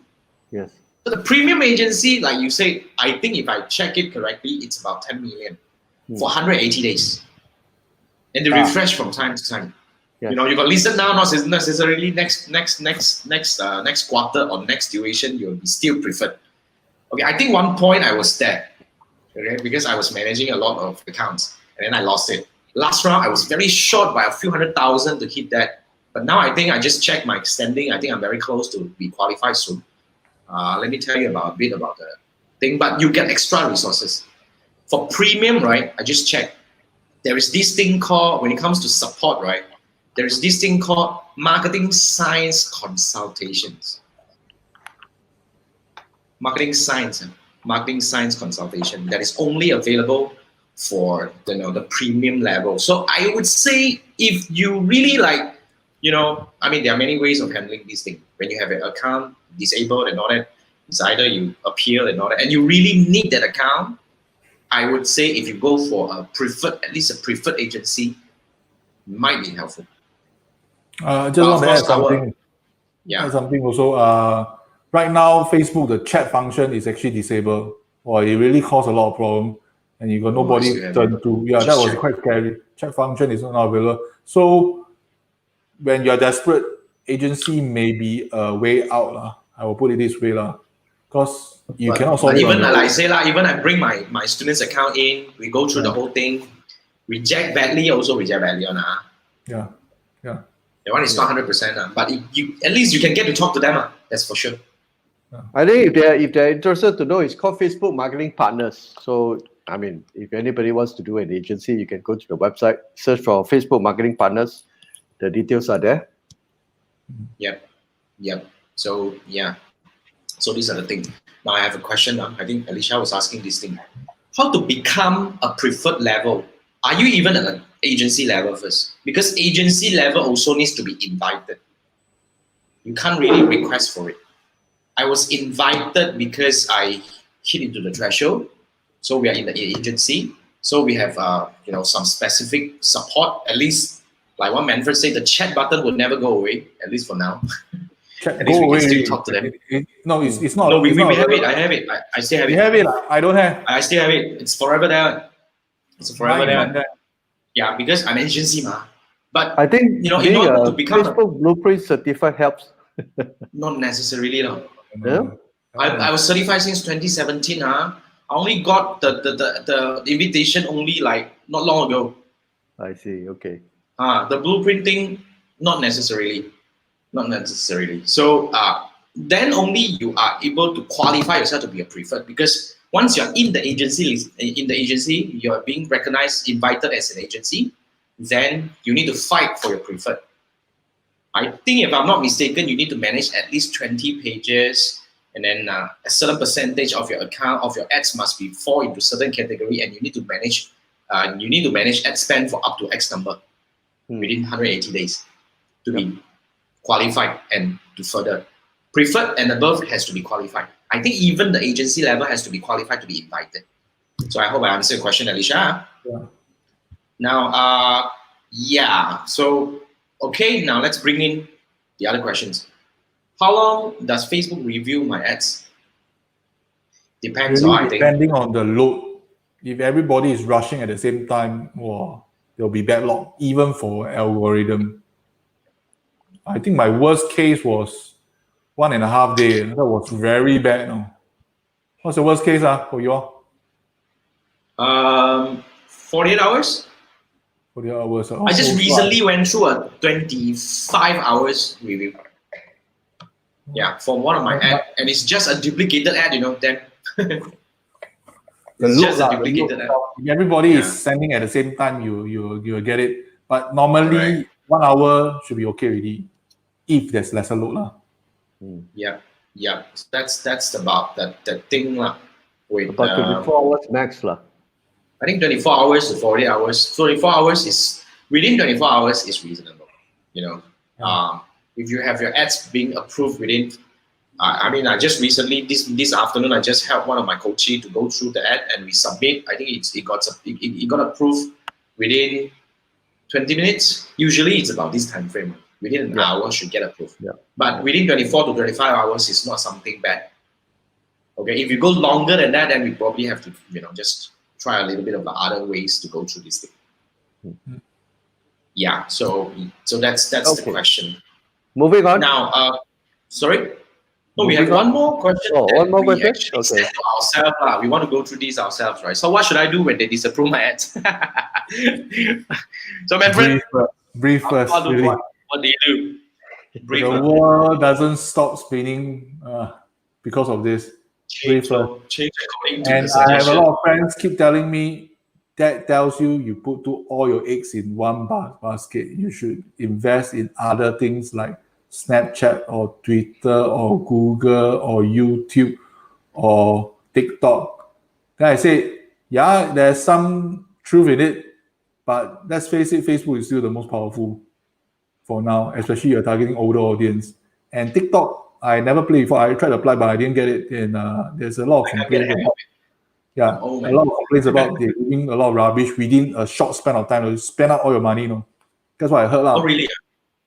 Yes. So the premium agency, like you say, I think if I check it correctly, it's about 10 million for 180 days, and they refresh from time to time. Yes. You got listen now, not necessarily next quarter or next duration, you'll be still preferred. Okay, I think one point I was there. Okay, because I was managing a lot of accounts and then I lost it. Last round, I was very short by a few 100,000 to hit that. But now I think I just checked my standing. I think I'm very close to be qualified soon. Let me tell you a bit about the thing, but you get extra resources. For premium, right, I just checked. There is this thing called, when it comes to support, right, there is this thing called marketing science consultations. Marketing science consultation that is only available for the premium level. So I would say if you really like, there are many ways of handling this thing. When you have an account disabled and all that, it's either you appeal and all that, and you really need that account. I would say if you go for at least a preferred agency, might be helpful. Just want to add something. Add something also. Right now, Facebook, the chat function is actually disabled, or it really caused a lot of problem, and you got nobody to turn to. Yeah, that was quite scary. Chat function is not available. So when you're desperate, agency may be a way out. I will put it this way, because you cannot solve it. Even like I say, even I bring my student's account in, we go through the whole thing, reject badly. Yeah. The one is not 100%, but at least you can get to talk to them. That's for sure. I think if they're interested to know, it's called Facebook Marketing Partners. So if anybody wants to do an agency, you can go to the website, search for Facebook Marketing Partners. The details are there. Yep. So so these are the things. Now I have a question. I think Alicia was asking this thing: how to become a preferred level? Are you even at an agency level first? Because agency level also needs to be invited. You can't really request for it. I was invited because I hit into the threshold. So we are in the agency. So we have some specific support. At least, like what Manfred said, the chat button will never go away, at least for now. Chat, At least go we away. can still talk to them. No, it's not. No, we it's not have it. available. I have it. I still have You it. have it. I don't have. I still have it. It's forever there. It's forever Mine is not there. there. Yeah, because I'm agency, ma. But I think in being order a to become Facebook Blueprint certified helps. not necessarily, no. Yeah? I was certified since 2017. I only got the invitation only like not long ago. I see. Okay. The blueprinting, not necessarily. Not necessarily. So then only you are able to qualify yourself to be a preferred, because once you're in the agency, you're being recognized, invited as an agency, then you need to fight for your preferred. I think if I'm not mistaken, you need to manage at least 20 pages, and then a certain percentage of your account, of your ads must be fall into certain category, and you need to manage ad spend for up to X number within 180 days to be qualified and to further. Preferred and above has to be qualified. I think even the agency level has to be qualified to be invited. So I hope I answered your question, Alicia. Yeah. Now, so, okay, now let's bring in the other questions. How long does Facebook review my ads? Depends, Really I think. depending on the load. If everybody is rushing at the same time, there'll be backlog, even for algorithm. I think my worst case was 1.5 days. That was very bad. No? What's the worst case for you all? 48 hours? 48 hours. I just recently went through a 25 hours review. Yeah, for one of my ads, and it's just a duplicated ad, then it's just a duplicated ad. If everybody is sending at the same time, you get it. But normally 1 hour should be okay already, if there's lesser load. Yeah. So that's about that thing with About 24 hours max. I think 24 hours to 48 hours. 24 hours is within 24 hours is reasonable. If you have your ads being approved within, I just recently this afternoon I just helped one of my coaches to go through the ad and we submit. I think it got approved within 20 minutes. Usually it's about this time frame. Within an hour should get approved. Yeah. But within 24 to 25 hours is not something bad. Okay, if you go longer than that, then we probably have to just try a little bit of the other ways to go through this thing. Yeah, so that's the question. Moving on. Now, sorry? No, we have one more question. One more question? Okay. Send to ourselves. We want to go through these ourselves, right? So what should I do when they disapprove my ads? So my friend, brief first. Really. What do you do? The world doesn't stop spinning because of this. Change according to and the suggestion. I have a lot of friends keep telling me that tells you put all your eggs in one basket. You should invest in other things like Snapchat or Twitter or Google or YouTube or TikTok. Then I say, yeah, there's some truth in it, but let's face it, Facebook is still the most powerful for now, especially you're targeting older audience. And TikTok, I never played before. I tried to apply, but I didn't get it. And there's a lot of complaints about, a lot of complaints about they're doing a lot of rubbish within a short span of time. You spend out all your money, That's what I heard. Oh, really?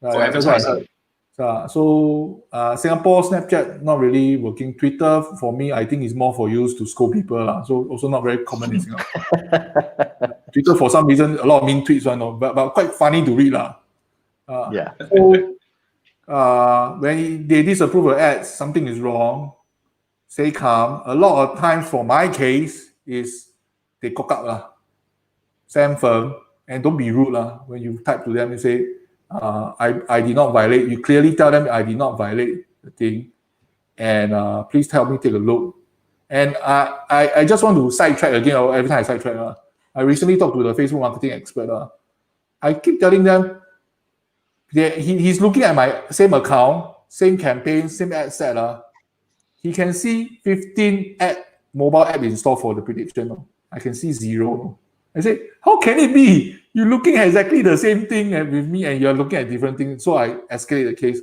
That's what I heard. So Singapore Snapchat not really working. Twitter for me, I think is more for use to scold people. So also not very common in Singapore. Twitter for some reason a lot of mean tweets, but quite funny to read. So when they disapprove an ad, something is wrong. Stay calm. A lot of times for my case is they cock up stand firm and don't be rude when you type to them and say I did not violate. You clearly tell them I did not violate the thing, and please help me take a look. And I just want to sidetrack again. Every time I sidetrack, I recently talked to the Facebook marketing expert. I keep telling them he's looking at my same account, same campaign, same ad set. He can see 15 mobile app installed for the prediction. I can see 0. I say, how can it be? You're looking at exactly the same thing with me and you're looking at different things. So I escalate the case.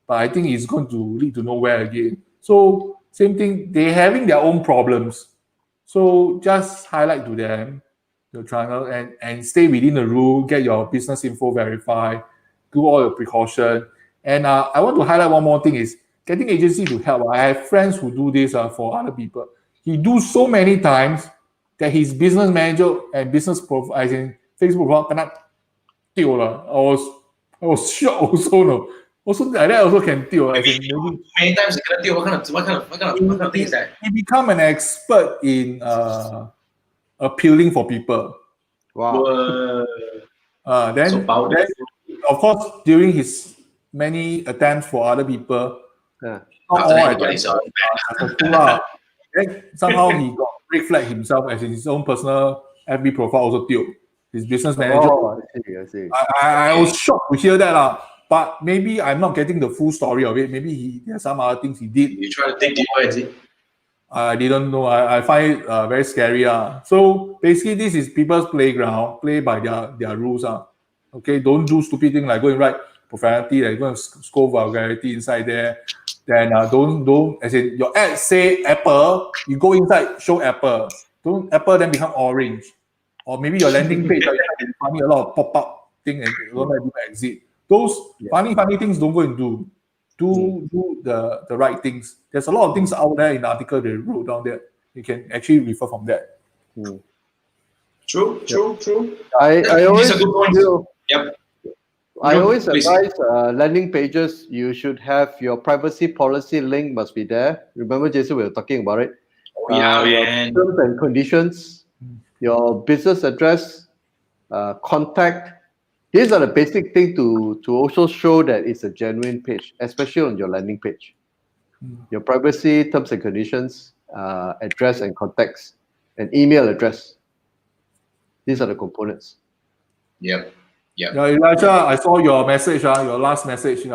But I think it's going to lead to nowhere again. So same thing, they're having their own problems. So just highlight to them your channel and stay within the rule, get your business info verified, do all your precaution. And I want to highlight one more thing is getting agency to help. I have friends who do this for other people. He do so many times that his business manager and business as in Facebook profile cannot deal lah. I was shocked also no. Also like that also can deal. As in maybe Many times you cannot deal. What kind of thing is that? he become an expert in appealing for people. Wow. Then, So powerful. then of course during his many attempts for other people, Yeah. not After all that, attempts everybody's all successful lah. Then somehow he got break flag himself as in his own personal FB profile also deal. His business manager. Oh, I see. I was shocked to hear that lah. But maybe I'm not getting the full story of it. Maybe there's some other things he did. You try to dig deeper, is it? I didn't know. I find it very scary. So basically, this is people's playground. Play by their rules. Okay, don't do stupid thing like go and write profanity, like go and scold vulgarity inside there. Then don't as in your ad say Apple, you go inside show Apple. Don't Apple then become orange. Or maybe your landing page like funny a lot of pop-up thing and you don't let people exit. Those funny things don't go and do. Do the right things. There's a lot of things out there in the article they wrote down there. You can actually refer from that. True. I always These are good points. Yep. I always Please. advise landing pages, you should have your privacy policy link must be there. Remember, Jason, we were talking about it. Oh, yeah, man. Your terms and conditions, your business address, contact. These are the basic things to also show that it's a genuine page, especially on your landing page. Your privacy, terms and conditions, address and contacts, and email address. These are the components. Yep. Yeah, Elijah, I saw your message, your last message.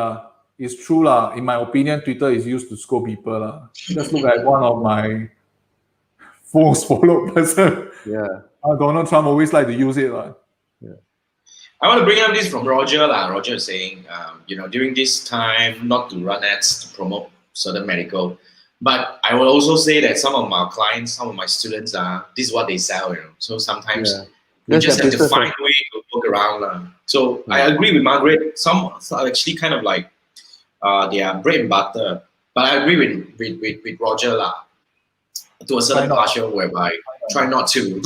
It's true. In my opinion, Twitter is used to scold people. Just look at one of my most followed person. Yeah. Donald Trump always like to use it. I want to bring up this from Roger. Roger is saying, during this time, not to run ads to promote certain medical. But I will also say that some of my clients, some of my students, this is what they sell. So sometimes we just have to find a way to work around. So I agree with Margaret. Some are actually kind of like they are bread and butter. But I agree with Roger to a certain partial whereby try not to.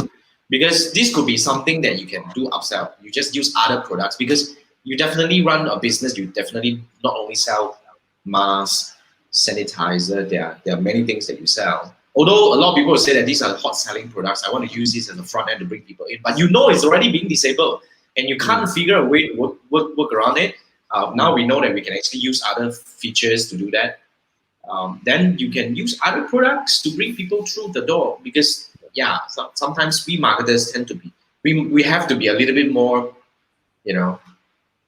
Because this could be something that you can do upsell. You just use other products because you definitely run a business. You definitely not only sell masks, sanitizer. There are many things that you sell. Although a lot of people will say that these are hot selling products, I want to use this as a front end to bring people in. But it's already being disabled, and you can't figure a way to work around it. Now we know that we can actually use other features to do that. Then you can use other products to bring people through the door because. Sometimes we marketers tend to be, we have to be a little bit more,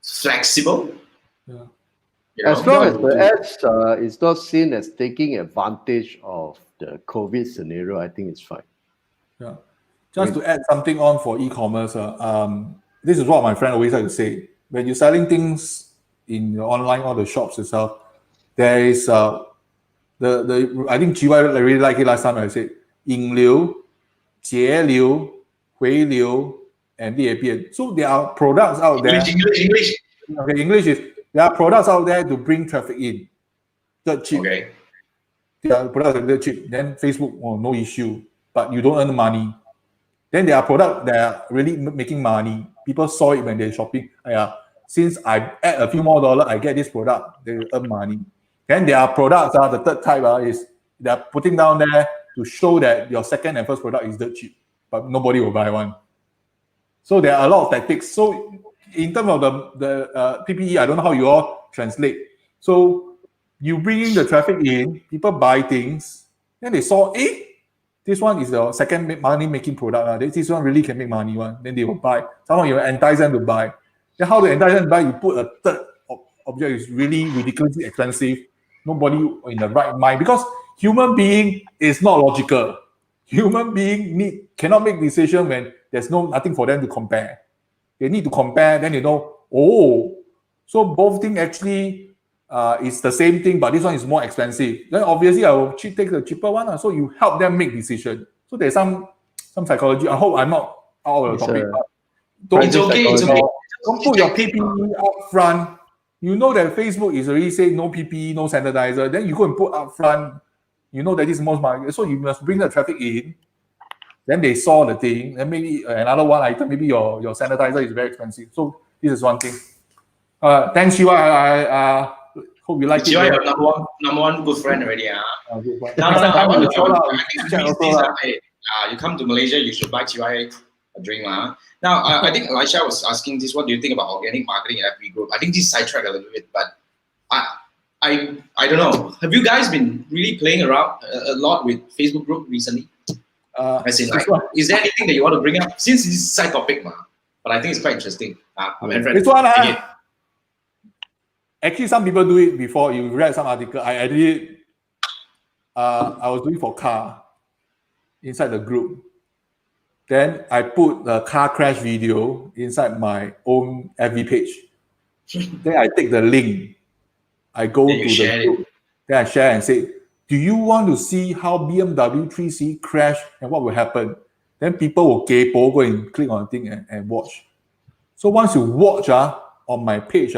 flexible. As long as the ads is not seen as taking advantage of the COVID scenario, I think it's fine. Yeah. Just to add something on for e-commerce, this is what my friend always like to say. When you're selling things in your online or the shops itself, there is I think GY really like it last time I said 引流 节流, 回流, and 裂变. So there are products out there. English. Okay, English is there are products out there to bring traffic in. Dirt cheap. Okay. There are products that are cheap. Then Facebook, no issue. But you don't earn money. Then there are products that are really making money. People saw it when they're shopping. Since I add a few more dollars, I get this product. They earn money. Then there are products. The third type is they're putting down there to show that your second and first product is dirt cheap, but nobody will buy one. So there are a lot of tactics. So in terms of the PPE, I don't know how you all translate. So you bring in the traffic in, people buy things, then they saw, this one is the second money-making product. This one really can make money. Then they will buy. Somehow you entice them to buy. Then how to entice them to buy? You put a third object is really ridiculously expensive. Nobody in the right mind because human being is not logical. Human being cannot make decision when there's nothing for them to compare. They need to compare, then so both things actually is the same thing, but this one is more expensive. Then obviously I will take the cheaper one. So you help them make decision. So there's some psychology. I hope I'm not out of the topic. It's okay. Don't put your PPE up front You know that Facebook is already saying no PPE, no sanitizer. Then you go and put up front. You know that this is most market, so you must bring the traffic in. Then they saw the thing. Then maybe another one item. Maybe your sanitizer is very expensive. So this is one thing. Thanks, Shiva. I hope you like Shiva, it. your number one good friend already. Good one. No, I want to Chat you come to Malaysia, you should buy Chihuahua a drink. Now, I think Elisha was asking this, what do you think about organic marketing at FB Group? I think this sidetrack a little bit, but I don't know. Have you guys been really playing around a lot with Facebook Group recently? As in, like, is there anything that you want to bring up? Since this is a side topic, but I think it's quite interesting. This one, actually, some people do it before. You read some article. I did it. I was doing for car inside the group. Then I put the car crash video inside my own FB page. Then I take the link. I go to the group. Then I share and say, do you want to see how BMW 3C crash and what will happen? Then people will go and click on the thing and watch. So once you watch on my page,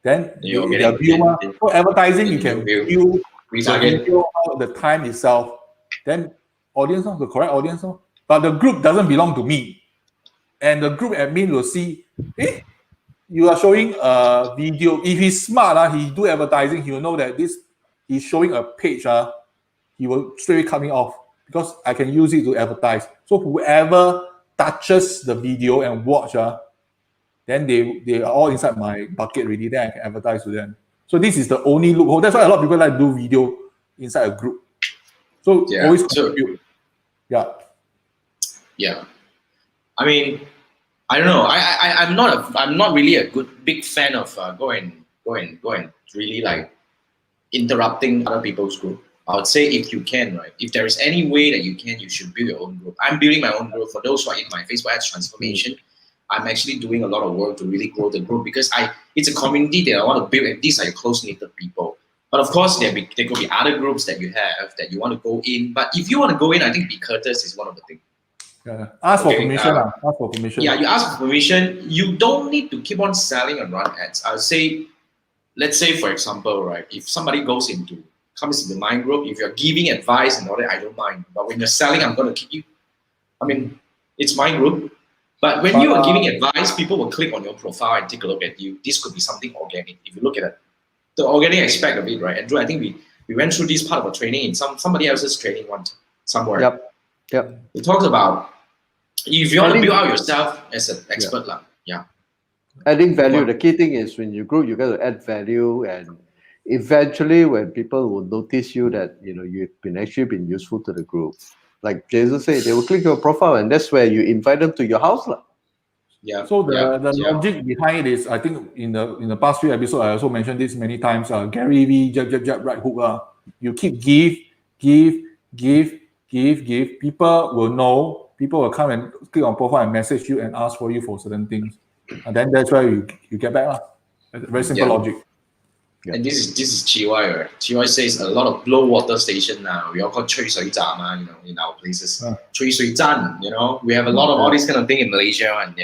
then the view. For advertising, you can view the video the time itself. Then audience, the correct audience. But the group doesn't belong to me. And the group admin will see, you are showing a video. If he's smart, he do advertising, he will know that this he's showing a page, he will straight away cut me off because I can use it to advertise. So whoever touches the video and watch, then they are all inside my bucket already. Then I can advertise to them. So this is the only loophole. That's why a lot of people like to do video inside a group. So always contribute. Yeah. I mean, I don't know. I'm not really a big fan of go and really like interrupting other people's group. I would say if you can, right? If there is any way that you can, you should build your own group. I'm building my own group. For those who are in my Facebook ads transformation, I'm actually doing a lot of work to really grow the group because it's a community that I want to build, and these are your close-knit people. But of course, there could be other groups that you have that you want to go in. But if you want to go in, I think be courteous is one of the things. Ask for permission. Ask for permission. Yeah, you ask for permission. You don't need to keep on selling and run ads. I would say, let's say for example, right, if somebody comes into my group, if you're giving advice and all that, I don't mind. But when you're selling, I'm going to kick you. I mean, it's my group. But when you are giving advice, people will click on your profile and take a look at you. This could be something organic. If you look at it, the organic aspect of it, right? Andrew, I think we went through this part of our training in somebody else's training somewhere. Yep. We talked about if you want to build out yourself as an expert, adding value. The key thing is when you grow, you got to add value, and eventually, when people will notice you that you've been useful to the group, like Jason said, they will click your profile, and that's where you invite them to your house, Yeah. So the logic behind it is, I think in the past few episodes, I also mentioned this many times. Gary V, jab, right hook. You keep give. People will know. People will come and click on profile and message you and ask for you for certain things, and then that's where you get back. Very simple logic. And this is Chihuahua. Right? Chihuahua says a lot of blow water station now. We all call 吹水站, in our places. 吹水站, we have a lot of all these kind of thing in Malaysia, and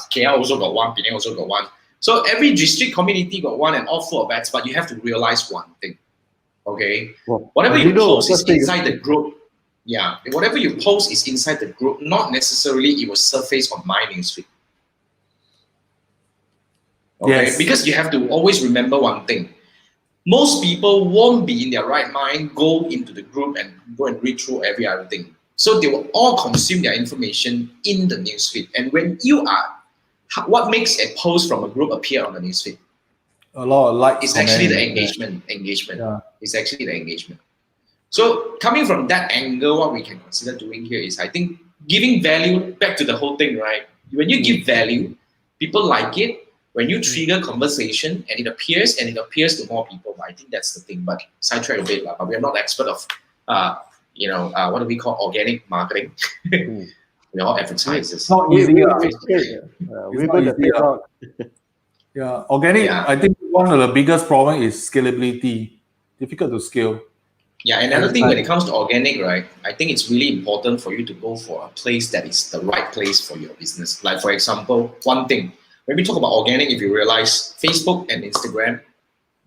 KL also got one, Penang also got one. So every district community got one, and all full of ads. But you have to realize one thing, okay? Whatever you post is inside the group. Yeah, whatever you post is inside the group. Not necessarily it will surface on my newsfeed. Okay, yes. Because you have to always remember one thing. Most people won't be in their right mind, go into the group and go and read through every other thing. So they will all consume their information in the newsfeed. And when what makes a post from a group appear on the newsfeed? A lot of likes. It's actually the engagement. Yeah. It's actually the engagement. So coming from that angle, what we can consider doing here is, I think, giving value back to the whole thing, right? When you give value, people like it. When you trigger conversation and it appears to more people, I think that's the thing. But sidetrack a bit, but we are not expert of, what do we call organic marketing? We're all advertisers. It's not easy. Organic. I think one of the biggest problem is scalability. Difficult to scale. Yeah, another thing when it comes to organic, right? I think it's really important for you to go for a place that is the right place for your business. Like for example, one thing. when we talk about organic, if you realize Facebook and Instagram,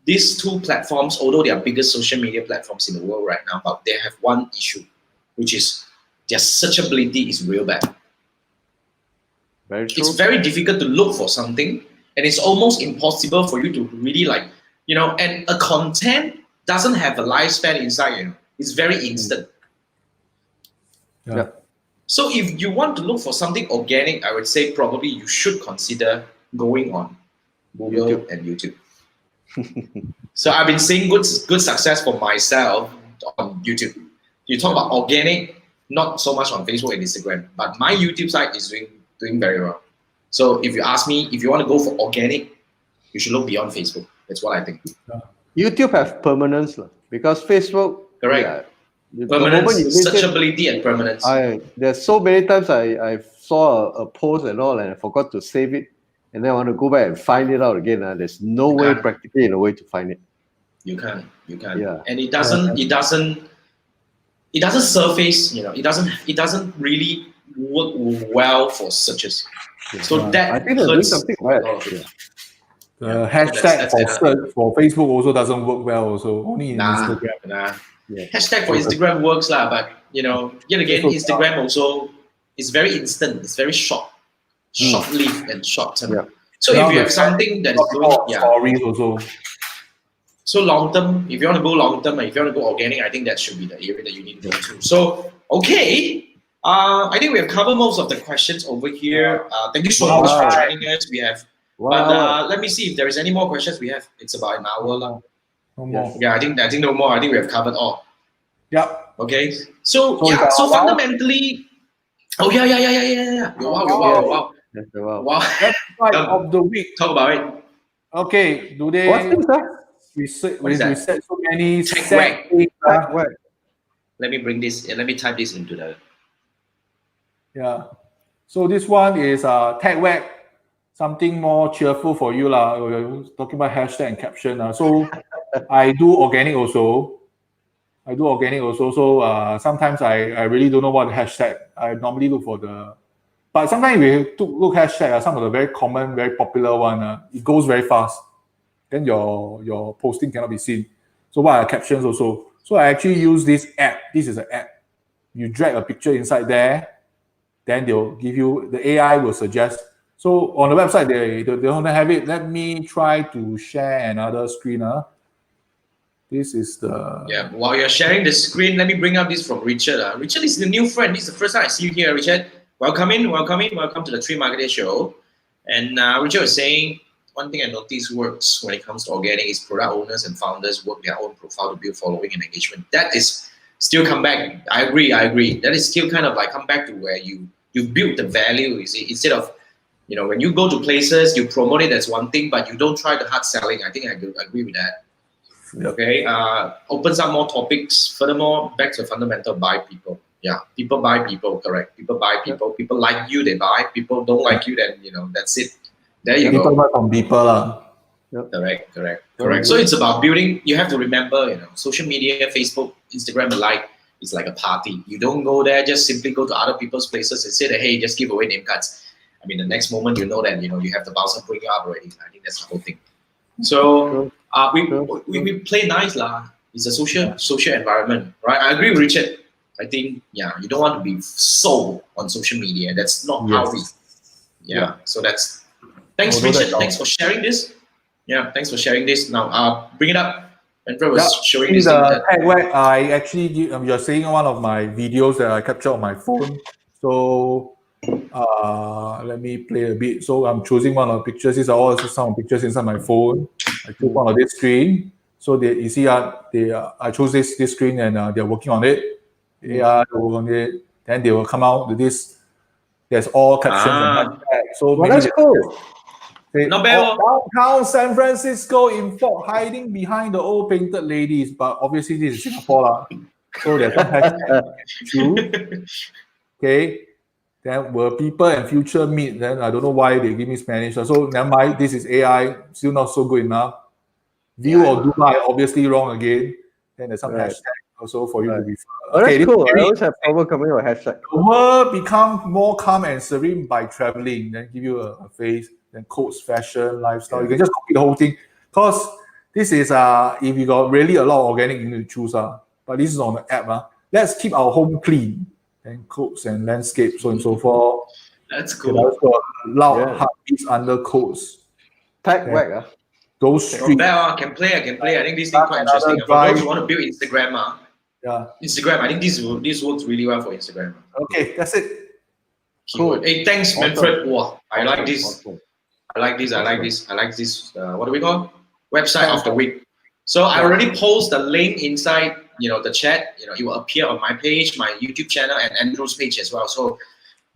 these two platforms, although they are biggest social media platforms in the world right now, but they have one issue, which is their searchability is real bad. Very true. It's very difficult to look for something, and it's almost impossible for you to really and a content doesn't have a lifespan inside, It's very instant. Yeah. So if you want to look for something organic, I would say probably you should consider going on Google and YouTube. So I've been seeing good success for myself on YouTube. You talk about organic, not so much on Facebook and Instagram, but my YouTube site is doing very well. So if you ask me, if you want to go for organic, you should look beyond Facebook. That's what I think. YouTube has permanence because Facebook. Correct. Yeah, permanence, searchability, and permanence. There's so many times I saw a post and all, and I forgot to save it, and then I want to go back and find it out again. There's no way, practically, in a way to find it. You can. Yeah. And it doesn't surface. It doesn't really work well for searches. Yeah. So that I think they're doing something right. The hashtag for search for Facebook also doesn't work well. Also only in Instagram. Yeah. Hashtag for Instagram works but yet again, Instagram also is very instant. It's very short-lived and short-term. Yeah. So if you have something that is going, stories also. So long-term, if you want to go long-term and if you want to go organic, I think that should be the area that you need to go to. So okay, I think we have covered most of the questions over here. Thank you so much for joining us. We have, but let me see if there is any more questions. We have. It's about an hour long. No more. Yeah, I think no more. I think we have covered all. Yeah. Okay. So fundamentally, yeah. Wow. Website of the week. Talk about it. Okay. Do they? What's this? We said so many. Tech web. Let me bring this. Let me type this into the. Yeah. So this one is tech web. Something more cheerful for you lah. We're talking about hashtag and caption. So I do organic also. So sometimes I really don't know what the hashtag. I normally look for but sometimes we look hashtag. Some of the very common, very popular one. It goes very fast. Then your posting cannot be seen. So what are captions also? So I actually use this app. This is an app. You drag a picture inside there. Then they'll give you, the AI will suggest. So on the website, they don't have it. Let me try to share another screen. This is the... Yeah, while you're sharing the screen, let me bring up this from Richard. Richard is the new friend. This is the first time I see you here, Richard. Welcome to the Tree Marketer Show. And Richard was saying, one thing I noticed works when it comes to organic is product owners and founders work their own profile to build following and engagement. That is still come back. I agree. That is still kind of like come back to where you build the value, you see, instead of, when you go to places, you promote it as one thing, but you don't try the hard selling. I think I agree with that. Okay, opens up more topics. Furthermore, back to fundamental, buy people. Yeah, people buy people, correct. People buy people. People like you, they buy. People don't like you, then, that's it. There you people go. buy from people. Correct. So it's about building. You have to remember, social media, Facebook, Instagram alike, it's like a party. You don't go there, just simply go to other people's places and say that, hey, just give away name cards. I mean, the next moment you know that, you have the bouncer bring you up already. I think that's the whole thing. So we play nice lah. It's a social environment, right? I agree with Richard. I think, you don't want to be so on social media. That's not how we, So that's, thanks Richard. Thanks for sharing this. Yeah, thanks for sharing this. Now, bring it up. Andrew was showing this. I actually, you're seeing one of my videos that I captured on my phone. So let me play a bit. So I'm choosing one of the pictures. These are all some pictures inside my phone. I took one of this screen. So you see, I chose this screen and they're working on it. They work on it. Then they will come out with this. There's all captions and hashtags. So that's cool. Not bad. Downtown San Francisco in fog, hiding behind the old painted ladies. But obviously, this is Singapore. So there's some hashtag. True. Okay. Then will people and future meet? Then I don't know why they give me Spanish. So never mind. This is AI. Still not so good enough. View or Dubai, obviously wrong again. Then there's some hashtag also for you to refer. Okay, that's cool. I always have trouble coming with hashtag. The world become more calm and serene by traveling. Then give you a face. then codes, fashion, lifestyle. You can just copy the whole thing. Because this is if you got really a lot of organic, you need to choose. But this is on the app. Let's keep our home clean. And codes and landscape, so on and so forth. That's cool. There's got loud heartbeats under codes. Tag whack. Go From street. there, I can play. I think this thing quite interesting. For those who want to build Instagram, Instagram, I think this works really well for Instagram. Okay, that's it. Cool. Hey, thanks, Manfred. Wow, I like this. I like this. What do we call? Website of the week. So I already post the link inside, the chat. It will appear on my page, my YouTube channel, and Andrew's page as well. So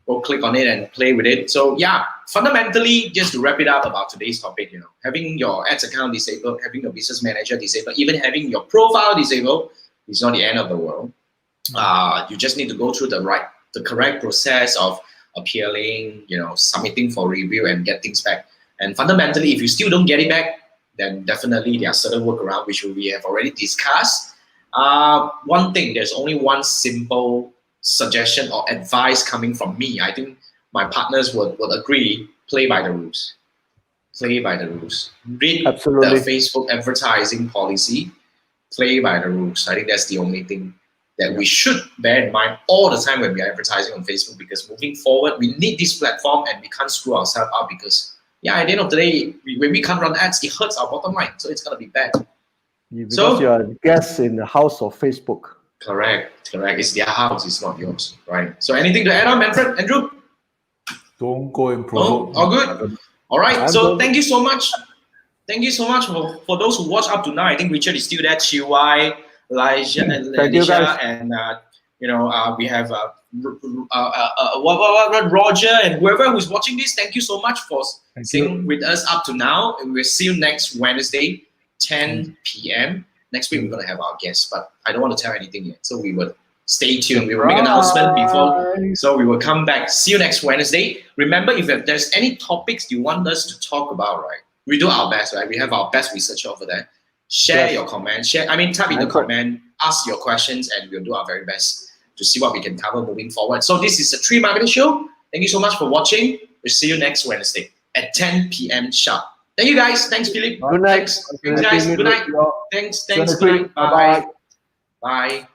go click on it and play with it. So yeah, fundamentally, just to wrap it up about today's topic, having your ads account disabled, having your business manager disabled, even having your profile disabled is not the end of the world. You just need to go through the correct process of appealing, submitting for review and get things back. And fundamentally, if you still don't get it back, then definitely there are certain workarounds which we have already discussed. One thing, there's only one simple suggestion or advice coming from me. I think my partners would agree, play by the rules. Play by the rules. Read Absolutely. the Facebook advertising policy. Play by the rules. I think that's the only thing that we should bear in mind all the time when we are advertising on Facebook, because moving forward, we need this platform and we can't screw ourselves up because, at the end of the day, when we can't run ads, it hurts our bottom line. So it's going to be bad. Because you're a guest in the house of Facebook. Correct. It's their house, it's not yours, right? So anything to add on, Manfred, Andrew? Don't go and promote. All good. All right. So thank you so much. Thank you so much for those who watch up to now. I think Richard is still there. Chiwai, Elijah, and Alicia, and we have Roger and whoever who's watching this. Thank you so much for staying with us up to now. And we'll see you next Wednesday, 10 p.m. Next week, we're going to have our guests, but I don't want to tell anything yet. So we will stay tuned. We will make an announcement before. So we will come back. See you next Wednesday. Remember, if there's any topics you want us to talk about, right? We do our best, right? We have our best researcher over there. Share your comments. Type in the comment, ask your questions, and we'll do our very best to see what we can cover moving forward. So this is the Tree Marketing Show. Thank you so much for watching. We'll see you next Wednesday at 10 p.m. sharp. Thank you, guys. Thanks, Philip. Good night. Thanks, guys. Good night. Thanks. Good night. Bye. Bye.